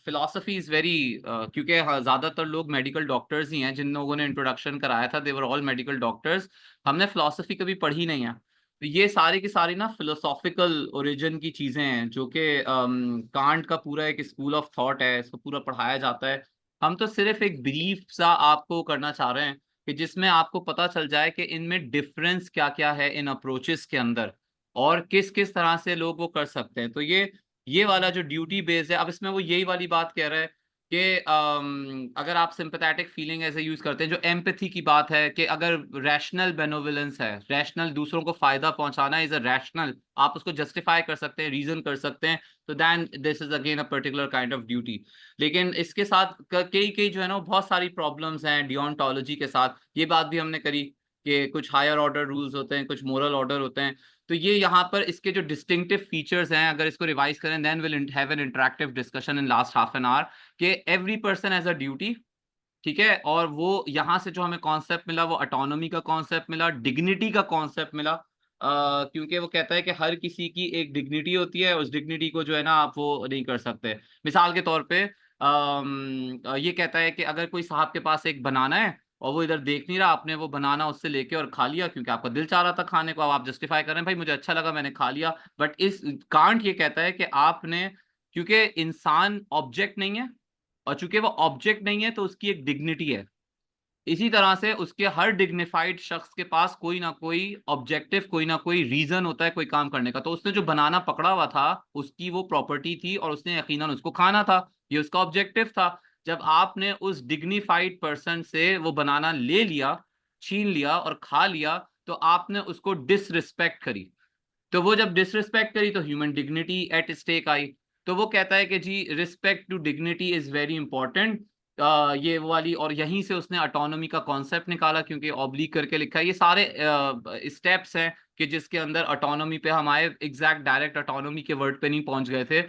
फिलोसफी इज वेरी, क्योंकि ज्यादातर लोग मेडिकल डॉक्टर्स ही हैं, जिन लोगों ने इंट्रोडक्शन कराया था देवर ऑल मेडिकल डॉक्टर्स। हमने फिलोसफी कभी पढ़ी नहीं है, तो ये सारी की सारी ना फिलोसॉफिकल ओरिजिन की चीजें हैं, जो कि कांट का पूरा एक स्कूल ऑफ थॉट है, इसको पूरा पढ़ाया जाता है। हम तो सिर्फ एक ब्रीफ सा आपको करना चाह रहे हैं कि जिसमें आपको पता चल जाए कि इनमें डिफरेंस क्या क्या है इन अप्रोचेस के अंदर, और किस किस तरह से लोग वो कर सकते हैं। तो ये वाला जो ड्यूटी बेस्ड है, अब इसमें वो यही वाली बात कह रहा है कि अगर आप सिंपैथेटिक फीलिंग ऐसे यूज करते हैं, जो एम्पैथी की बात है, कि अगर रैशनल बेनोवलेंस है, रैशनल दूसरों को फायदा पहुंचाना इज अ रैशनल, आप उसको जस्टिफाई कर सकते हैं, रीजन कर सकते हैं, तो then this is again a particular kind of duty. लेकिन इसके साथ कई कई जो है ना, बहुत सारी प्रॉब्लम्स हैं डियोंटोलॉजी के साथ। ये बात भी हमने करी कि कुछ हायर ऑर्डर रूल्स होते हैं, कुछ मोरल ऑर्डर होते हैं। तो ये यहाँ पर इसके जो डिस्टिंक्टिव फीचर्स हैं, अगर इसको रिवाइज करें, then will have an interactive discussion in last half an hour, कि every person has a duty. ठीक है, और वो यहाँ से जो हमें कॉन्सेप्ट मिला, वो ऑटोनॉमी का कॉन्सेप्ट मिला, डिग्निटी का कॉन्सेप्ट मिला, क्योंकि वो कहता है कि हर किसी की एक डिग्निटी होती है, उस डिग्निटी को जो है ना आप वो नहीं कर सकते। मिसाल के तौर पे ये कहता है कि अगर कोई साहब के पास एक बनाना है, और वो इधर देख नहीं रहा, आपने वो बनाना उससे लेके और खा लिया, क्योंकि आपका दिल चाह रहा था खाने को, अब आप जस्टिफाई कर रहे हैं, भाई मुझे अच्छा लगा मैंने खा लिया। बट इस कांट ये कहता है कि आपने, क्योंकि इंसान ऑब्जेक्ट नहीं है, और चूंकि वो ऑब्जेक्ट नहीं है तो उसकी एक डिग्निटी है, इसी तरह से उसके हर डिग्निफाइड शख्स के पास कोई ना कोई ऑब्जेक्टिव, कोई ना कोई रीजन होता है कोई काम करने का। तो उसने जो बनाना पकड़ा हुआ था, उसकी वो प्रॉपर्टी थी, और उसने यकीनन उसको खाना था, ये उसका ऑब्जेक्टिव था। जब आपने उस डिग्निफाइड पर्सन से वो बनाना ले लिया, छीन लिया और खा लिया, तो आपने उसको डिसरिस्पेक्ट करी। तो वो जब डिसरिस्पेक्ट करी तो ह्यूमन डिग्निटी एट स्टेक आई। तो वो कहता है कि जी respect to dignity is very important. ये वो वाली, और यहीं से उसने ऑटोनॉमी का कॉन्सेप्ट निकाला, क्योंकि ऑब्लिक करके लिखा है। ये सारे स्टेप्स हैं कि जिसके अंदर ऑटोनॉमी पे हम आए। एग्जैक्ट डायरेक्ट ऑटोनॉमी के वर्ड पे नहीं पहुंच गए थे,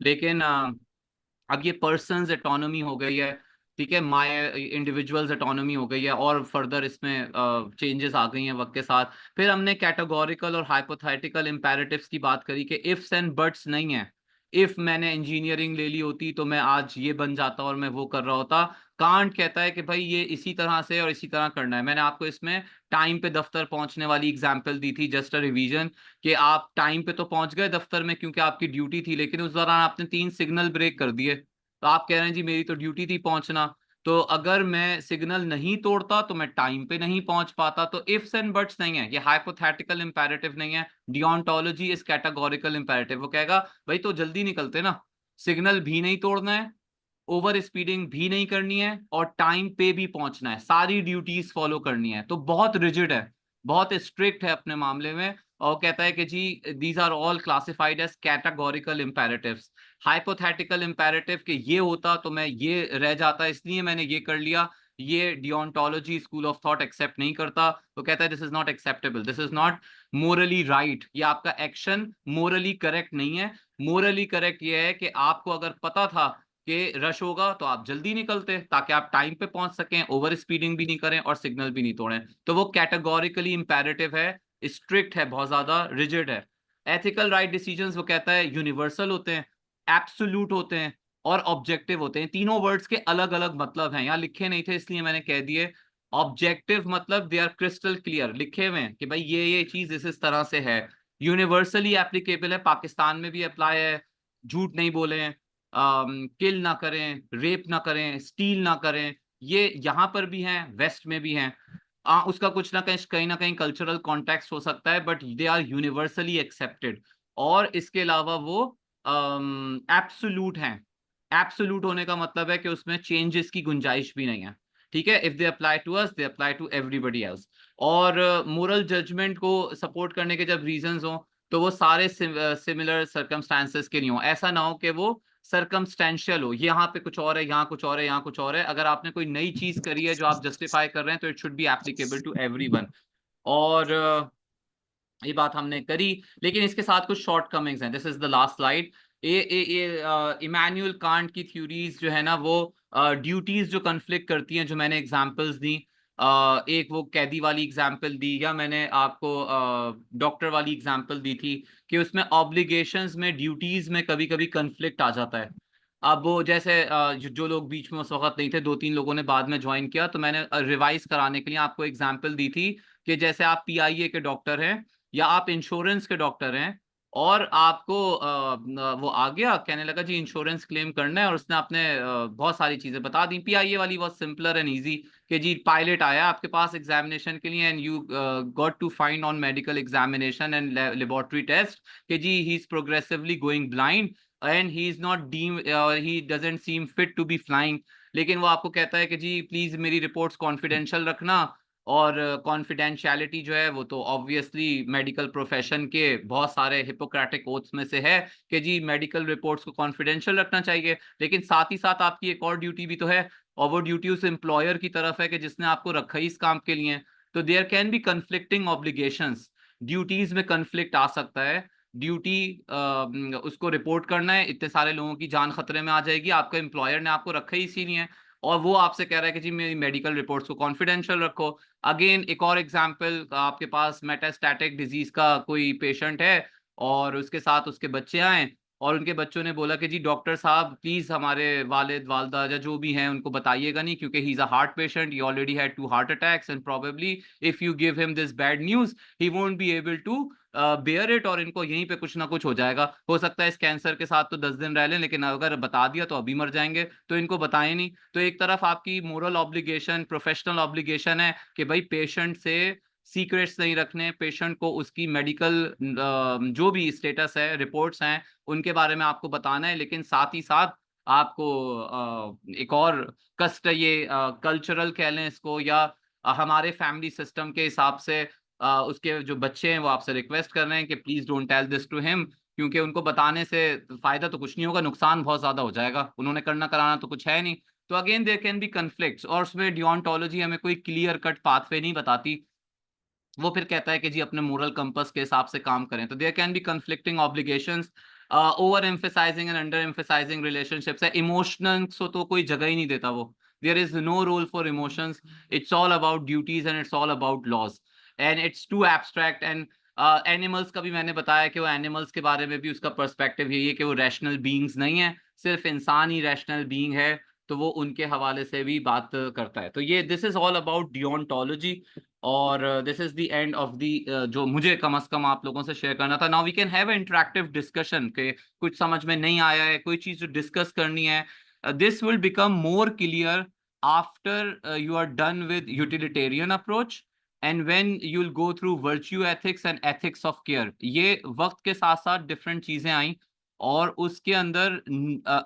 लेकिन अब ये पर्सन्स ऑटोनॉमी हो गई है, ठीक है, माय इंडिविजुअल्स ऑटोनॉमी हो गई है, और फर्दर इसमें चेंजेस आ गई हैं वक्त के साथ। फिर हमने कैटेगोरिकल और हाइपोथेटिकल इम्पेरेटिव्स की बात करी कि इफ्स एंड बट्स नहीं है। इफ मैंने इंजीनियरिंग ले ली होती तो मैं आज ये बन जाता और मैं वो कर रहा होता। कांट कहता है कि भाई ये इसी तरह से और इसी तरह करना है। मैंने आपको इसमें टाइम पे दफ्तर पहुंचने वाली एग्जांपल दी थी, जस्ट अ रिवीजन, कि आप टाइम पे तो पहुंच गए दफ्तर में क्योंकि आपकी ड्यूटी थी, लेकिन उस दौरान आपने 3 सिग्नल ब्रेक कर दिए। तो आप कह रहे हैं जी मेरी तो ड्यूटी थी पहुंचना, तो अगर मैं सिग्नल नहीं तोड़ता तो मैं टाइम पे नहीं पहुंच पाता। तो इफ्स एंड बट्स नहीं है, ये हाइपोथेटिकल इंपेरेटिव नहीं है। डियोंटोलॉजी इज कैटेगोरिकल इंपेरेटिव। वो कहेगा भाई तो जल्दी निकलते ना, सिग्नल भी नहीं तोड़ना है, ओवर स्पीडिंग भी नहीं करनी है, और टाइम पे भी पहुंचना है, सारी ड्यूटीज फॉलो करनी है। तो बहुत रिजिड है, बहुत स्ट्रिक्ट है अपने मामले में, और कहता है कि जी these are all classified as categorical imperatives. Hypothetical imperative कि ये होता तो मैं ये रह जाता इसलिए मैंने ये कर लिया, ये डियोंटोलॉजी स्कूल ऑफ थॉट एक्सेप्ट नहीं करता। तो कहता है this is not acceptable, this is not Morli right, ये आपका एक्शन मोरली करेक्ट नहीं है। मोरली करेक्ट ये है कि आपको अगर पता था कि रश होगा तो आप जल्दी निकलते ताकि आप टाइम पे पहुंच सकें, ओवर स्पीडिंग भी नहीं करें और सिग्नल भी नहीं तोड़ें। तो वो कैटेगोरिकली इंपेरेटिव है, स्ट्रिक्ट है, बहुत ज्यादा रिजिड है। एथिकल राइट डिसीजंस वो कहता है यूनिवर्सल होते हैं, एब्सोल्यूट होते हैं और ऑब्जेक्टिव होते हैं। तीनों वर्ड्स के अलग अलग मतलब हैं, यहाँ लिखे नहीं थे इसलिए मैंने कह दिए। ऑब्जेक्टिव मतलब दे आर क्रिस्टल क्लियर, लिखे हुए हैं कि भाई ये चीज इस तरह से है। यूनिवर्सली एप्लीकेबल है, पाकिस्तान में भी अप्लाई है, झूठ नहीं बोले हैं, किल ना करें, रेप ना करें, स्टील ना करें, ये यहाँ पर भी हैं, वेस्ट में भी हैं। उसका कुछ ना कहीं कल्चरल कॉन्टेक्स्ट हो सकता है, but they are universally accepted. और इसके अलावा वो एब्सोल्यूट हैं। एब्सोल्यूट होने का मतलब है कि उसमें चेंजेस की गुंजाइश भी नहीं है, ठीक है। If they apply to us, they apply to everybody else. और मोरल जजमेंट को सपोर्ट करने के जब रीजंस हो तो वो सारे सिमिलर सर्कमस्टांसेस के नहीं हो। ऐसा ना हो कि वो सर्कमस्टेंशियल हो, यहाँ पे कुछ और है, यहाँ कुछ और है, यहाँ कुछ और है। अगर आपने कोई नई चीज करी है जो आप जस्टिफाई कर रहे हैं तो it should be applicable to everyone. और ये बात हमने करी, लेकिन इसके साथ कुछ शॉर्ट कमिंग्स हैं। This is the last slide. Immanuel Kant की थ्योरीज जो है ना वो ड्यूटीज जो कन्फ्लिक्ट करती हैं, जो मैंने एग्जांपल्स दी, एक वो कैदी वाली एग्जांपल दी, या मैंने आपको डॉक्टर वाली एग्जांपल दी थी कि उसमें ऑब्लिगेशंस में ड्यूटीज में कभी कभी कन्फ्लिक्ट आ जाता है। अब वो जैसे जो लोग बीच में उस वक्त नहीं थे, 2-3 लोगों ने बाद में ज्वाइन किया, तो मैंने रिवाइज कराने के लिए आपको एग्जांपल दी थी कि जैसे आप पीआईए के डॉक्टर हैं या आप इंश्योरेंस के डॉक्टर हैं, और आपको वो आ गया कहने लगा जी इंश्योरेंस क्लेम करना है, और उसने आपने बहुत सारी चीजें बता दी। पीआईए वाली बहुत सिंपलर एंड इजी कि जी पायलट आया आपके पास एग्जामिनेशन के लिए, and you got to find on medical examination and laboratory test कि जी he is progressively going blind and he is not deem, he doesn't seem fit to be flying. लेकिन वो आपको कहता है कि जी प्लीज मेरी रिपोर्ट्स कॉन्फिडेंशियल रखना, और कॉन्फिडेंशियलिटी जो है वो तो ऑब्वियसली मेडिकल प्रोफेशन के बहुत सारे हिपोक्रेटिक ओथ्स में से है कि जी मेडिकल रिपोर्ट्स को कॉन्फिडेंशियल रखना चाहिए। लेकिन साथ ही साथ आपकी एक और ड्यूटी भी तो है, और वो ड्यूटी उस एम्प्लॉयर की तरफ है कि जिसने आपको रखा ही इस काम के लिए। तो there can be conflicting obligations, duties में कन्फ्लिक्ट आ सकता है। ड्यूटी उसको रिपोर्ट करना है, इतने सारे लोगों की जान खतरे में आ जाएगी, आपका एम्प्लॉयर ने आपको रखा ही इसीलिए है, और वो आपसे कह रहा है कि जी मेरी मेडिकल रिपोर्ट्स को कॉन्फिडेंशियल रखो। अगेन एक और एग्जांपल, आपके पास मेटास्टैटिक डिजीज का कोई पेशेंट है और उसके साथ उसके बच्चे आए, और उनके बच्चों ने बोला कि जी डॉक्टर साहब प्लीज हमारे वालिद वालदा या जो भी हैं उनको बताइएगा नहीं, क्योंकि he is a heart patient, he already had 2 heart attacks and probably if you give him this bad news he won't be able to bear it, और इनको यहीं पे कुछ ना कुछ हो जाएगा। हो सकता है इस कैंसर के साथ तो 10 दिन रह लें, लेकिन अगर बता दिया तो अभी मर जाएंगे, तो इनको बताएं नहीं। तो एक तरफ आपकी मोरल ऑब्लिगेशन, प्रोफेशनल ऑब्लिगेशन है कि भाई पेशेंट से सीक्रेट्स नहीं रखने, पेशेंट को उसकी मेडिकल जो भी स्टेटस है, रिपोर्ट्स हैं, उनके बारे में आपको बताना है। लेकिन साथ ही साथ आपको एक और कष्ट, ये कल्चरल कह लें इसको, या हमारे फैमिली सिस्टम के हिसाब से उसके जो बच्चे हैं वो आपसे रिक्वेस्ट कर रहे हैं कि please don't tell this to him, क्योंकि उनको बताने से फायदा तो कुछ नहीं होगा, नुकसान बहुत ज्यादा हो जाएगा, उन्होंने करना कराना तो कुछ है नहीं। तो again there can be conflicts, और उसमें डियोंटोलॉजी हमें कोई क्लियर कट पाथवे नहीं बताती। वो फिर कहता है कि जी अपने मोरल कंपास के हिसाब से काम करें। तो there can be conflicting obligations, over emphasizing and under emphasizing relationships है। इमोशनल्स को तो कोई जगह ही नहीं देता वो, there is no role for emotions, it's all about duties and it's all about laws, and it's too abstract. And animals का भी मैंने बताया कि वो एनिमल्स के बारे में भी उसका पर्सपेक्टिव यही है कि वो रैशनल बीइंग्स नहीं है, सिर्फ इंसान ही रैशनल बीइंग है। तो वो उनके हवाले से भी बात करता है। तो ये दिस इज ऑल अबाउट डियोंटोलॉजी, और this is the end of the जो मुझे कम से कम आप लोगों से शेयर करना था। Now we can have interactive discussion के कुछ समझ में नहीं आया है, कोई चीज जो डिस्कस करनी है, this will become more clear after you are done with utilitarian approach and when you will go through virtue ethics and ethics of care. ये वक्त के साथ साथ डिफरेंट चीजें आई, और उसके अंदर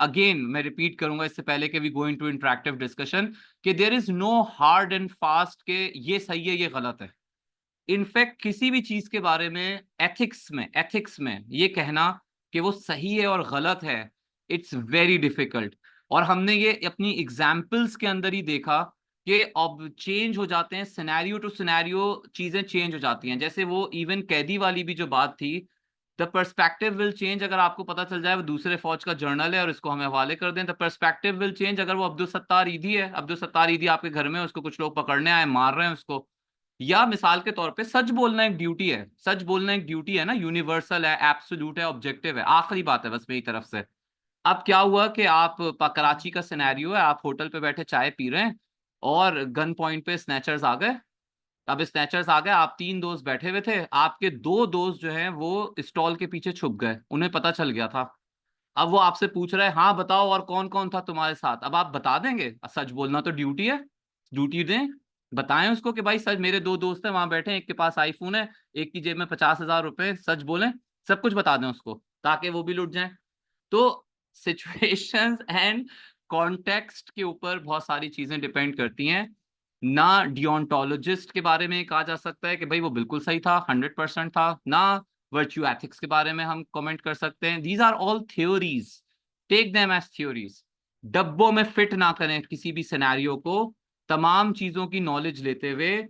अगेन मैं रिपीट करूंगा इससे पहले कि we go into interactive discussion, कि there is no hard and fast के ये सही है ये गलत है। इनफैक्ट किसी भी चीज के बारे में एथिक्स में ये कहना कि वो सही है और गलत है, इट्स वेरी डिफिकल्ट। और हमने ये अपनी एग्जाम्पल्स के अंदर ही देखा कि अब चेंज हो जाते हैं, सिनेरियो टू सिनेरियो चीजें चेंज हो जाती हैं। जैसे वो इवन कैदी वाली भी जो बात थी, द पर्सपेक्टिव विल चेंज, अगर आपको पता चल जाए वो दूसरे फौज का जर्नल है और इसको हमें हवाले कर दें, द पर्सपेक्टिव विल चेंज। अगर वो अब्दुल सत्तार ईदी है, अब्दुल सत्तार ईदी आपके घर में, उसको कुछ लोग पकड़ने आए, मार रहे हैं उसको, या मिसाल के तौर पे सच बोलना एक ड्यूटी है, सच बोलना एक ड्यूटी है ना, यूनिवर्सल है, एब्सोल्यूट है, ऑब्जेक्टिव है। आखिरी बात है बस मेरी तरफ से। अब क्या हुआ कि आप कराची का सिनेरियो है, आप होटल पे बैठे चाय पी रहे हैं और गन पॉइंट पे स्नैचर्स आ गए। अब स्नैचर्स आ गए, आप 3 दोस्त बैठे हुए थे, आपके 2 दोस्त जो हैं वो स्टॉल के पीछे छुप गए, उन्हें पता चल गया था। अब वो आपसे पूछ रहे हैं, हाँ बताओ और कौन कौन था तुम्हारे साथ। अब आप बता देंगे, सच बोलना तो ड्यूटी है, ड्यूटी दें, बताएं उसको कि भाई सच मेरे 2 दोस्त हैं वहां बैठे हैं, एक के पास आईफोन है, एक की जेब में 50,000 रुपए, सच बोलें, सब कुछ बता दें उसको ताकि वो भी लुट जाए। तो सिचुएशंस एंड कॉन्टेक्स्ट के ऊपर बहुत सारी चीजें डिपेंड करती हैं। ना डियोंटोलॉजिस्ट के बारे में कहा जा सकता है कि भाई वो बिल्कुल सही था, 100% था, ना वर्च्यू एथिक्स के बारे में हम कमेंट कर सकते हैं। These are all theories, take them as theories. डब्बों में फिट ना करें किसी भी सिनेरियो को, तमाम चीजों की नॉलेज लेते हुए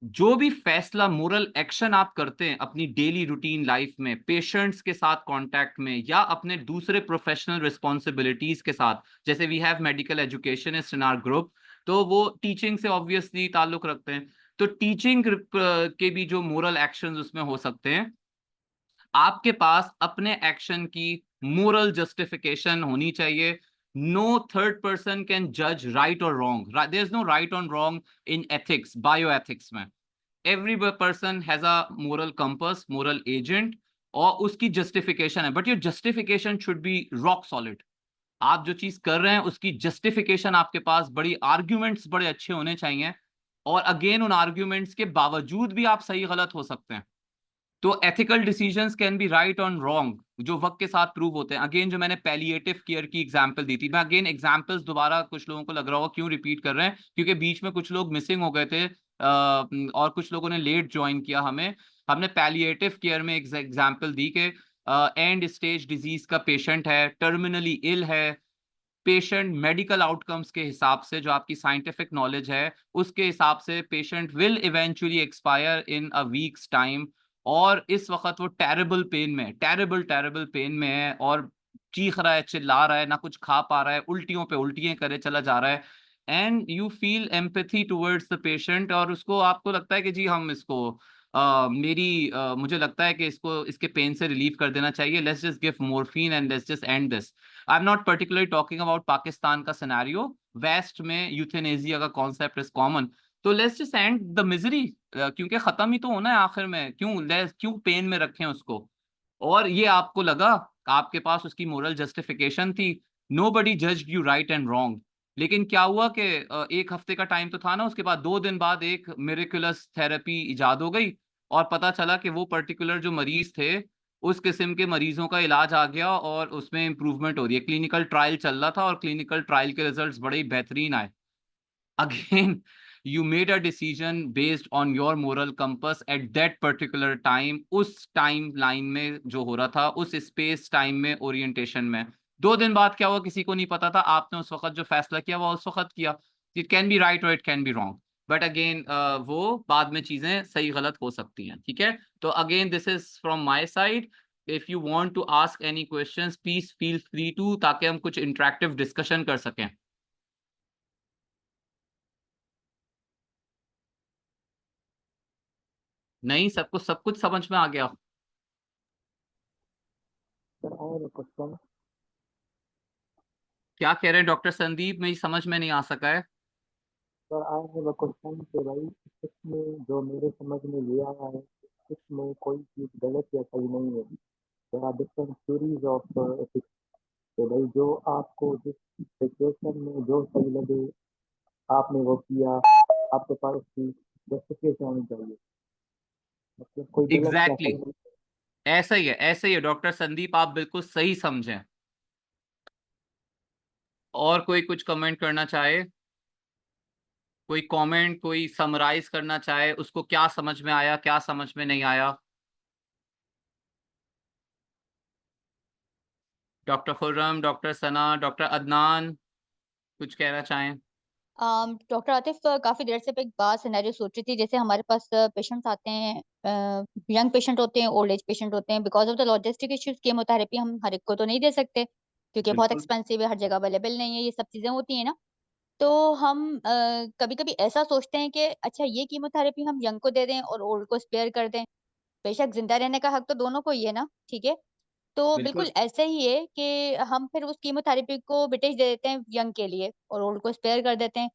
जो भी फैसला, मोरल एक्शन आप करते हैं अपनी डेली रूटीन लाइफ में, पेशेंट्स के साथ कांटेक्ट में, या अपने दूसरे प्रोफेशनल रिस्पॉन्सिबिलिटीज के साथ, जैसे we have medical educationist in our group, तो वो टीचिंग से ऑब्वियसली ताल्लुक रखते हैं। तो टीचिंग के भी जो मोरल एक्शंस उसमें हो सकते हैं, आपके पास अपने एक्शन की मोरल जस्टिफिकेशन होनी चाहिए। नो थर्ड पर्सन कैन जज राइट और wrong, there is no right और wrong in ethics, bioethics में। Every person has a moral compass, moral agent, और उसकी जस्टिफिकेशन है, but your justification should be rock solid. आप जो चीज कर रहे हैं उसकी जस्टिफिकेशन आपके पास बड़ी, आर्ग्यूमेंट्स बड़े अच्छे होने चाहिए, और अगेन उन आर्ग्यूमेंट्स के बावजूद भी आप सही गलत हो सकते हैं। तो ethical decisions can be right on wrong, जो वक्त के साथ प्रूव होते हैं। अगेन जो मैंने पैलिएटिव केयर की एग्जांपल दी थी, मैं अगेन एग्जांपल्स दोबारा, कुछ लोगों को लग रहा होगा क्यों रिपीट कर रहे हैं, क्योंकि बीच में कुछ लोग मिसिंग हो गए थे, और कुछ लोगों ने लेट ज्वाइन किया हमें। हमने पैलिएटिव केयर में एक एग्जांपल दी कि एंड स्टेज डिजीज का पेशेंट है, टर्मिनली इल है, पेशेंट मेडिकल आउटकम्स के हिसाब से, जो आपकी साइंटिफिक नॉलेज है उसके हिसाब से, patient will eventually expire in a weeks time, और इस वक्त वो टेरेबल पेन में, टेरेबल पेन में है, और चीख रहा है, चिल्ला रहा है, ना कुछ खा पा रहा है, उल्टियों पे उल्टियां करे चला जा रहा है। And you feel empathy towards the patient, और उसको, आपको लगता है कि जी हम इसको मुझे लगता है कि इसको इसके पेन से रिलीव कर देना चाहिए, let's just give morphine and let's just and this. I am not particularly talking about Pakistan का सिनेरियो, वेस्ट में यूथेनेसिया का कॉन्सेप्ट इज कॉमन। तो let's just and the misery, क्योंकि खत्म ही तो होना है आखिर में, क्यों पेन में रखें उसको। और ये आपको लगा, आपके पास उसकी मोरल जस्टिफिकेशन थी, nobody judged you right and wrong. लेकिन क्या हुआ कि 1 हफ्ते का टाइम तो था ना, उसके बाद 2 दिन बाद एक मिरेकुलस थेरेपी इजाद हो गई, और पता चला कि वो पर्टिकुलर जो मरीज थे, उस किस्म के मरीजों का इलाज आ गया और उसमें इंप्रूवमेंट हो रही है। क्लिनिकल ट्रायल चल रहा था और क्लिनिकल ट्रायल के रिजल्ट्स बड़े ही बेहतरीन आए। Again you made a decision based on your moral compass at that particular time, उस टाइम लाइन में जो हो रहा था, उस स्पेस टाइम में, ओरिएंटेशन में। 2 दिन बाद क्या हुआ किसी को नहीं पता था, आपने उस वक्त जो फैसला किया वो उस वक्त किया। इट कैन बी राइट और it can be wrong, but again वो बाद में चीजें सही गलत हो सकती हैं, ठीक है। तो again this is from my side, if you want to ask any questions please feel free to, ताकि हम कुछ इंटरेक्टिव डिस्कशन कर सकें। नहीं, सबको सब कुछ समझ में आ गया? सर और क्वेश्चन। क्या कह रहे हैं डॉक्टर संदीप, मेरी समझ में नहीं आ सका है। Sir I have a question कि भाई इसमें जो मेरे समझ में ये आया है, इसमें कोई चीज़ गलत या सही नहीं है। There are different theories of ethics. तो भाई जो आपको जिस सिचुएशन में जो सही लगे आपने वो किया, आपके पास उसकी जस्टिफिकेशन होनी चाहिए। मतलब कोई गलत या एग्जैक्टली सही नहीं। ऐसा ही है, ऐसा ही है डॉक्टर संदीप, आप बिल्कुल सही समझें। और कोई कुछ कमेंट करना चाहे, कोई कमेंट, कोई समराइज करना चाहे, उसको क्या समझ में आया, क्या समझ में नहीं आया। डॉक्टर खुर्रम, डॉक्टर सना, डॉक्टर अदनान, कुछ कहना चाहें? डॉक्टर आतिफ, काफी देर से मैं एक बात सिनेरियो सोच रही थी। जैसे हमारे पास पेशेंट्स आते हैं, यंग पेशेंट होते हैं, ओल्ड एज पेशेंट होते हैं। Because of the logistic issues chemotherapy हम हर एक को तो नहीं दे सकते, क्योंकि बहुत बिल्कुल। एक्सपेंसिव है, हर जगह अवेलेबल नहीं है, ये सब चीजें होती है ना। तो हम कभी कभी ऐसा सोचते हैं कि अच्छा ये कीमोथेरेपी हम यंग को दे दें और ओल्ड को स्पेयर कर दें। बेशक जिंदा रहने का हक तो दोनों को ही है ना, ठीक है। तो बिल्कुल बिल्कुल ऐसे ही है कि हम फिर उस कीमोथेरेपी को ब्रिटिश दे देते हैं यंग के लिए और ओल्ड को स्पेयर कर देते हैं।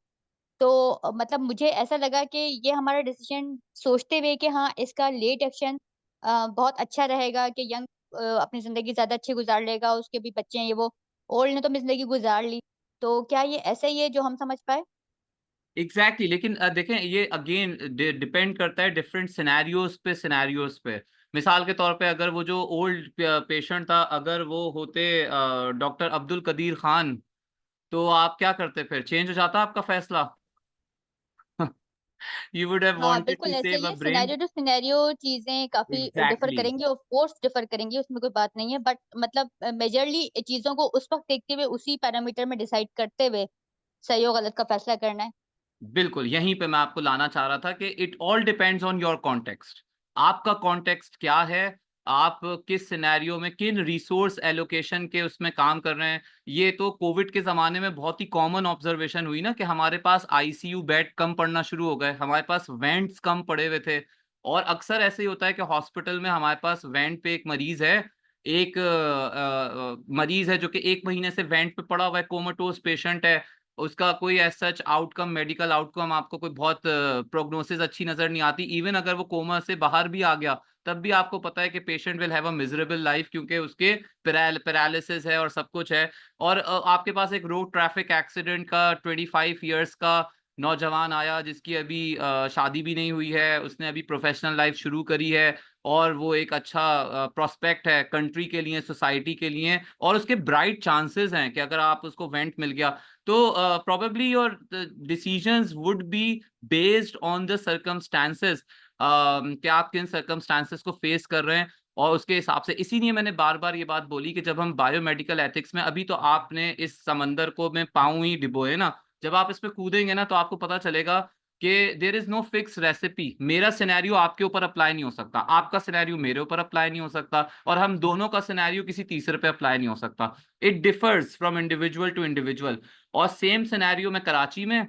तो मतलब मुझे ऐसा लगा कि ये हमारा डिसीजन सोचते हुए कि हाँ इसका लेट एक्शन बहुत अच्छा रहेगा कि यंग अपनी जिंदगी ज्यादा अच्छी गुजार लेगा, उसके भी बच्चे हैं ये वो, ओल्ड ने तो अपनी जिंदगी गुजार ली। तो क्या ये ऐसा ही है जो हम समझ पाए? एग्जैक्टली लेकिन देखें, ये अगेन डिपेंड करता है डिफरेंट सिनेरियोज पे। मिसाल के तौर पे अगर वो जो ओल्ड पेशेंट था, अगर वो होते डॉक्टर अब्दुल कदीर खान, तो आप क्या करते, फिर चेंज हो जाता आपका फैसला। यू वुड हैव हाँ वांटेड बिल्कुल टू ऐसे सेव ही अ है, ब्रेन। सिनेरियो टू सिनेरियो चीजें काफी डिफर एग्जैक्टली करेंगी, ऑफ कोर्स डिफर करेंगी, उसमें कोई बात नहीं है। बट मतलब मेजरली चीजों को उस वक्त देखते हुए उसी पैरामीटर में डिसाइड करते हुए सही और गलत का फैसला करना है। बिल्कुल, यहीं पे मैं आपको लाना चाह रहा था कि it all depends on your context. आपका कॉन्टेक्स्ट क्या है, आप किस सिनेरियो में, किन रिसोर्स एलोकेशन के उसमें काम कर रहे हैं। ये तो कोविड के जमाने में बहुत ही कॉमन ऑब्जर्वेशन हुई ना, कि हमारे पास आईसीयू बेड कम पड़ना शुरू हो गए, हमारे पास वेंट्स कम पड़े हुए थे। और अक्सर ऐसे ही होता है कि हॉस्पिटल में हमारे पास वेंट पे एक मरीज है, एक मरीज है जो कि 1 महीने से वेंट पे पड़ा हुआ है, कोमाटोस पेशेंट है। उसका कोई as such outcome, medical outcome आपको कोई बहुत प्रोग्नोसिस अच्छी नजर नहीं आती। इवन अगर वो कोमा से बाहर भी आ गया, तब भी आपको पता है कि patient will have a miserable life, क्योंकि उसके पैरालिसिस है और सब कुछ है। और आपके पास एक रोड ट्रैफिक एक्सीडेंट का 25 ईयर्स का नौजवान आया, जिसकी अभी शादी भी नहीं हुई है, उसने अभी प्रोफेशनल लाइफ शुरू करी है, और वो एक अच्छा प्रोस्पेक्ट है कंट्री के लिए, सोसाइटी के लिए, और उसके ब्राइट चांसेस हैं कि अगर आप उसको वेंट मिल गया, तो probably your decisions would be based on the circumstances, कि आप किन circumstances को फेस कर रहे हैं, और उसके हिसाब से। इसीलिए मैंने बार बार ये बात बोली कि जब हम बायोमेडिकल एथिक्स में, अभी तो आपने इस समंदर को में पाँव ही डिबोए ना, जब आप इस पे कूदेंगे ना, तो आपको पता चलेगा कि there is no fix recipe. मेरा सिनेरियो आपके ऊपर अप्लाई नहीं हो सकता, आपका सिनेरियो मेरे ऊपर अप्लाई नहीं हो सकता, और हम दोनों का सिनेरियो किसी तीसरे पे अप्लाई नहीं हो सकता। It differs from individual to individual. और सेम सिनेरियो में कराची में,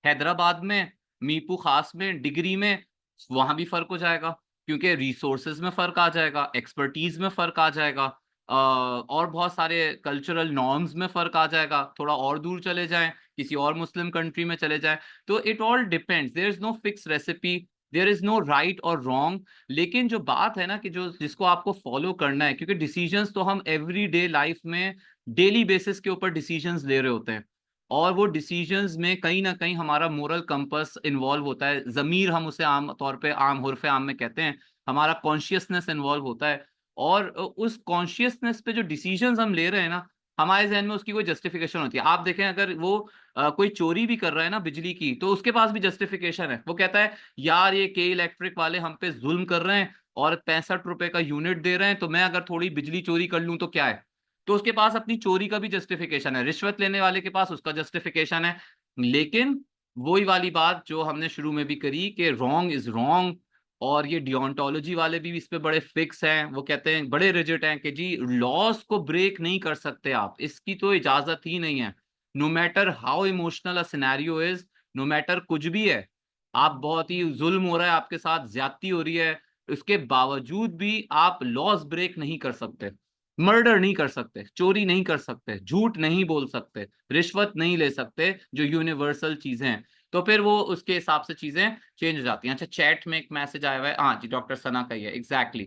हैदराबाद में, मीपू खास में, डिग्री में, वहां भी फर्क हो जाएगा, क्योंकि रिसोर्सेज में फर्क आ जाएगा, एक्सपर्टीज में फर्क आ जाएगा, और बहुत सारे कल्चरल नॉर्म्स में फर्क आ जाएगा। थोड़ा और दूर चले जाएं, किसी और मुस्लिम कंट्री में चले जाएं, तो it all depends, there is no fix recipe, there is no right और रॉन्ग। लेकिन जो बात है ना, कि जो जिसको आपको फॉलो करना है, क्योंकि डिसीजंस तो हम एवरी डे लाइफ में डेली बेसिस के ऊपर डिसीजंस ले रहे होते हैं, और वो डिसीजंस में कहीं ना कहीं हमारा मोरल कंपस इन्वॉल्व होता है, जमीर हम उसे आम तौर पे, आम हुर्फे आम में कहते हैं, हमारा कॉन्शियसनेस इन्वॉल्व होता है। और उस कॉन्शियसनेस पे जो डिसीजंस हम ले रहे हैं ना, हमारे जहन में उसकी कोई जस्टिफिकेशन होती है। आप देखें अगर वो कोई चोरी भी कर रहा है ना बिजली की, तो उसके पास भी जस्टिफिकेशन है। वो कहता है यार ये के इलेक्ट्रिक वाले हम पे जुल्म कर रहे हैं और 65 रुपए का यूनिट दे रहे हैं, तो मैं अगर थोड़ी बिजली चोरी कर लूं तो क्या है। तो उसके पास अपनी चोरी का भी जस्टिफिकेशन है, रिश्वत लेने वाले के पास उसका जस्टिफिकेशन है। लेकिन वही वाली बात जो हमने शुरू में भी करी कि रॉन्ग इज रॉन्ग, और ये डियोंटोलॉजी वाले भी इस पे बड़े फिक्स हैं। वो कहते हैं, बड़े रिजिड हैं कि जी लॉस को ब्रेक नहीं कर सकते आप, इसकी तो इजाजत ही नहीं है। No matter how emotional a scenario is, no matter कुछ भी है, आप बहुत ही जुल्म हो रहा है आपके साथ, ज्यादती हो रही है, उसके बावजूद भी आप लॉस ब्रेक नहीं कर सकते। मर्डर नहीं कर सकते, चोरी नहीं कर सकते, झूठ नहीं बोल सकते, रिश्वत नहीं ले सकते, जो यूनिवर्सल चीजें हैं। तो फिर वो उसके हिसाब से चीजें चेंज हो जाती हैं। अच्छा, चैट में एक मैसेज आया हुआ है, हाँ जी, डॉक्टर सना का ही है, एग्जैक्टली।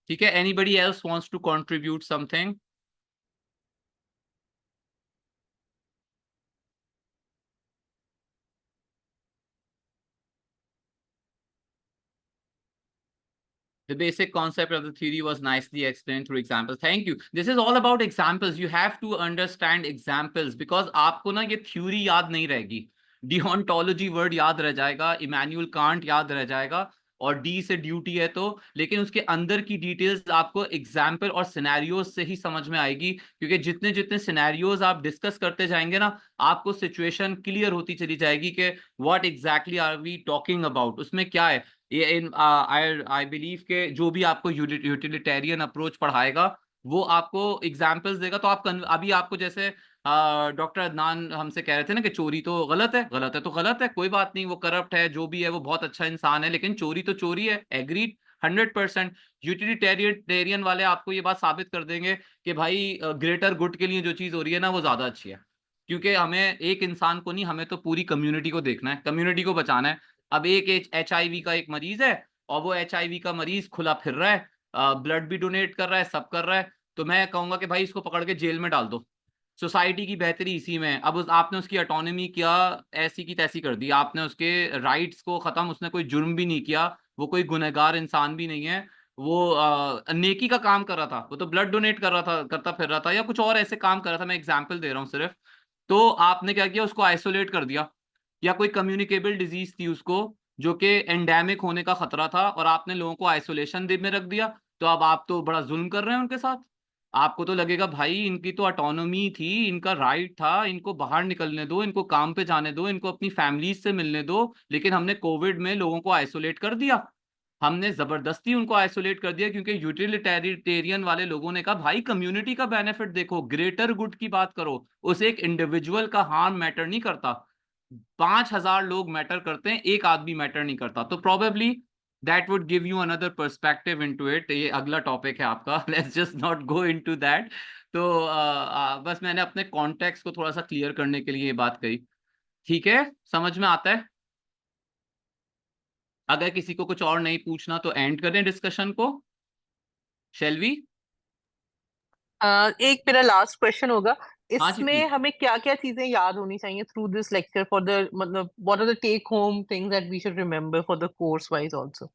ठीक है, anybody else wants to contribute something? The basic concept of the theory was nicely explained through examples. Thank you. This is all about examples. You have to understand examples because आपको ना ये theory याद नहीं रहेगी, डिओन्टोलॉजी वर्ड याद रह जाएगा, इमैनुअल कांट याद रह जाएगा, और डी से ड्यूटी है तो, लेकिन उसके अंदर की डिटेल्स आपको एग्जाम्पल और सिनेरियोज से ही समझ में आएगी। क्योंकि जितने जितने सिनेरियोज आप डिस्कस करते जाएंगे ना, आपको सिचुएशन क्लियर होती चली जाएगी कि what exactly are we talking about, उसमें क्या है। ये इन आई बिलीव के जो भी आपको यूटिलिटेरियन अप्रोच पढ़ाएगा वो आपको एग्जाम्पल्स देगा। तो आप अभी आपको जैसे डॉक्टर अदनान हमसे कह रहे थे ना कि चोरी तो गलत है, गलत है तो गलत है, कोई बात नहीं, वो करप्ट है, जो भी है वो बहुत अच्छा इंसान है, लेकिन चोरी तो चोरी है, एग्रीड 100%। यूटिलिटेरियन वाले आपको ये बात साबित कर देंगे कि भाई ग्रेटर गुड के लिए जो चीज हो रही है ना वो ज्यादा अच्छी है, क्योंकि हमें एक इंसान को नहीं, हमें तो पूरी कम्युनिटी को देखना है, कम्युनिटी को बचाना है। अब एक HIV का एक मरीज है और वो HIV का मरीज खुला फिर रहा है, ब्लड भी डोनेट कर रहा है, सब कर रहा है, तो मैं कहूंगा कि भाई इसको पकड़ के जेल में डाल दो। सोसाइटी की बेहतरी इसी में है। अब आपने उसकी ऑटोनॉमी क्या ऐसी की तैसी कर दी, आपने उसके राइट्स को खत्म, उसने कोई जुर्म भी नहीं किया, वो कोई गुनहगार इंसान भी नहीं है, वो नेकी का काम कर रहा था, वो तो ब्लड डोनेट कर रहा था, करता फिर रहा था, या कुछ और ऐसे काम कर रहा था, मैं एग्जाम्पल दे रहा हूँ सिर्फ। तो आपने क्या किया, उसको आइसोलेट कर दिया, या कोई कम्युनिकेबल डिजीज थी उसको जो कि एंडेमिक होने का खतरा था, और आपने लोगों को आइसोलेशन में रख दिया। तो अब आप तो बड़ा जुल्म कर रहे हैं उनके साथ। आपको तो लगेगा भाई इनकी तो ऑटोनॉमी थी, इनका राइट था, इनको बाहर निकलने दो, इनको काम पे जाने दो, इनको अपनी फैमिलीज से मिलने दो, लेकिन हमने कोविड में लोगों को आइसोलेट कर दिया, हमने जबरदस्ती उनको आइसोलेट कर दिया, क्योंकि यूटिलिटेरियन वाले लोगों ने कहा भाई कम्युनिटी का बेनिफिट देखो, ग्रेटर गुड की बात करो, उसे एक इंडिविजुअल का हार्म मैटर नहीं करता, 5,000 लोग मैटर करते हैं, एक आदमी मैटर नहीं करता। तो probably that would give you another perspective into it. ये अगला टॉपिक है आपका, let's just not go into that. तो बस मैंने अपने कॉन्टेक्स्ट को थोड़ा सा क्लियर करने के लिए ये बात कही। ठीक है, समझ में आता है? अगर किसी को कुछ और नहीं पूछना तो एंड करें डिस्कशन को, शैल वी? एक मेरा लास्ट क्वेश्चन होगा, हाँ जी इसमें प्लीज। हमें क्या क्या चीजें याद होनी चाहिए through this lecture for the, मतलब what are the take home things that we should remember for the course wise also?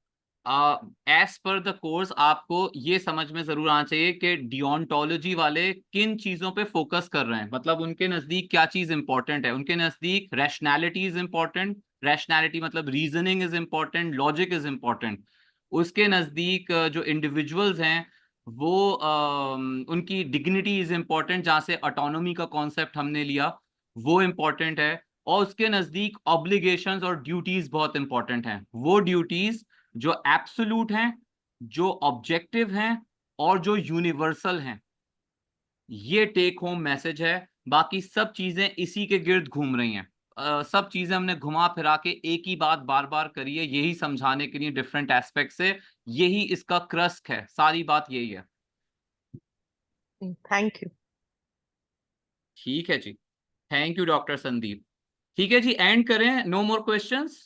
As per the course आपको ये समझ में जरूर आना चाहिए कि डियोंटोलॉजी वाले किन चीजों पे फोकस कर रहे हैं, मतलब उनके नजदीक क्या चीज इंपॉर्टेंट है। उनके नजदीक रैशनैलिटी इज इंपॉर्टेंट, रैशनैलिटी मतलब reasoning is important, logic is important. उसके नजदीक जो इंडिविजुअल्स हैं वो उनकी डिग्निटी इज इंपॉर्टेंट, जहाँ से ऑटोनॉमी का कॉन्सेप्ट हमने लिया वो इंपॉर्टेंट है। और उसके नजदीक ऑब्लिगेशंस और ड्यूटीज बहुत इंपॉर्टेंट हैं, वो ड्यूटीज जो एब्सोल्यूट हैं, जो ऑब्जेक्टिव हैं, और जो यूनिवर्सल हैं। ये टेक होम मैसेज है। बाकी सब चीजें इसी के गिर्द घूम रही हैं। सब चीजें हमने घुमा फिरा के एक ही बात बार बार करी है, यही समझाने के लिए डिफरेंट एस्पेक्ट से, यही इसका क्रस्ट है, सारी बात यही है। Thank you. ठीक है जी, थैंक यू डॉक्टर संदीप। ठीक है जी, एंड करें, नो मोर क्वेश्चंस।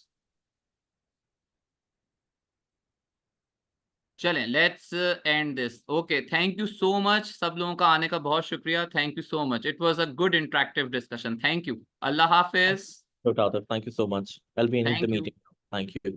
चलें, let's end this. Okay, thank you so much, सब लोगों का आने का बहुत शुक्रिया, thank you so much, it was a good interactive discussion, thank you, Allah Hafiz. No doubt. Thank you so much. I'll be in the thank you. meeting. Thank you.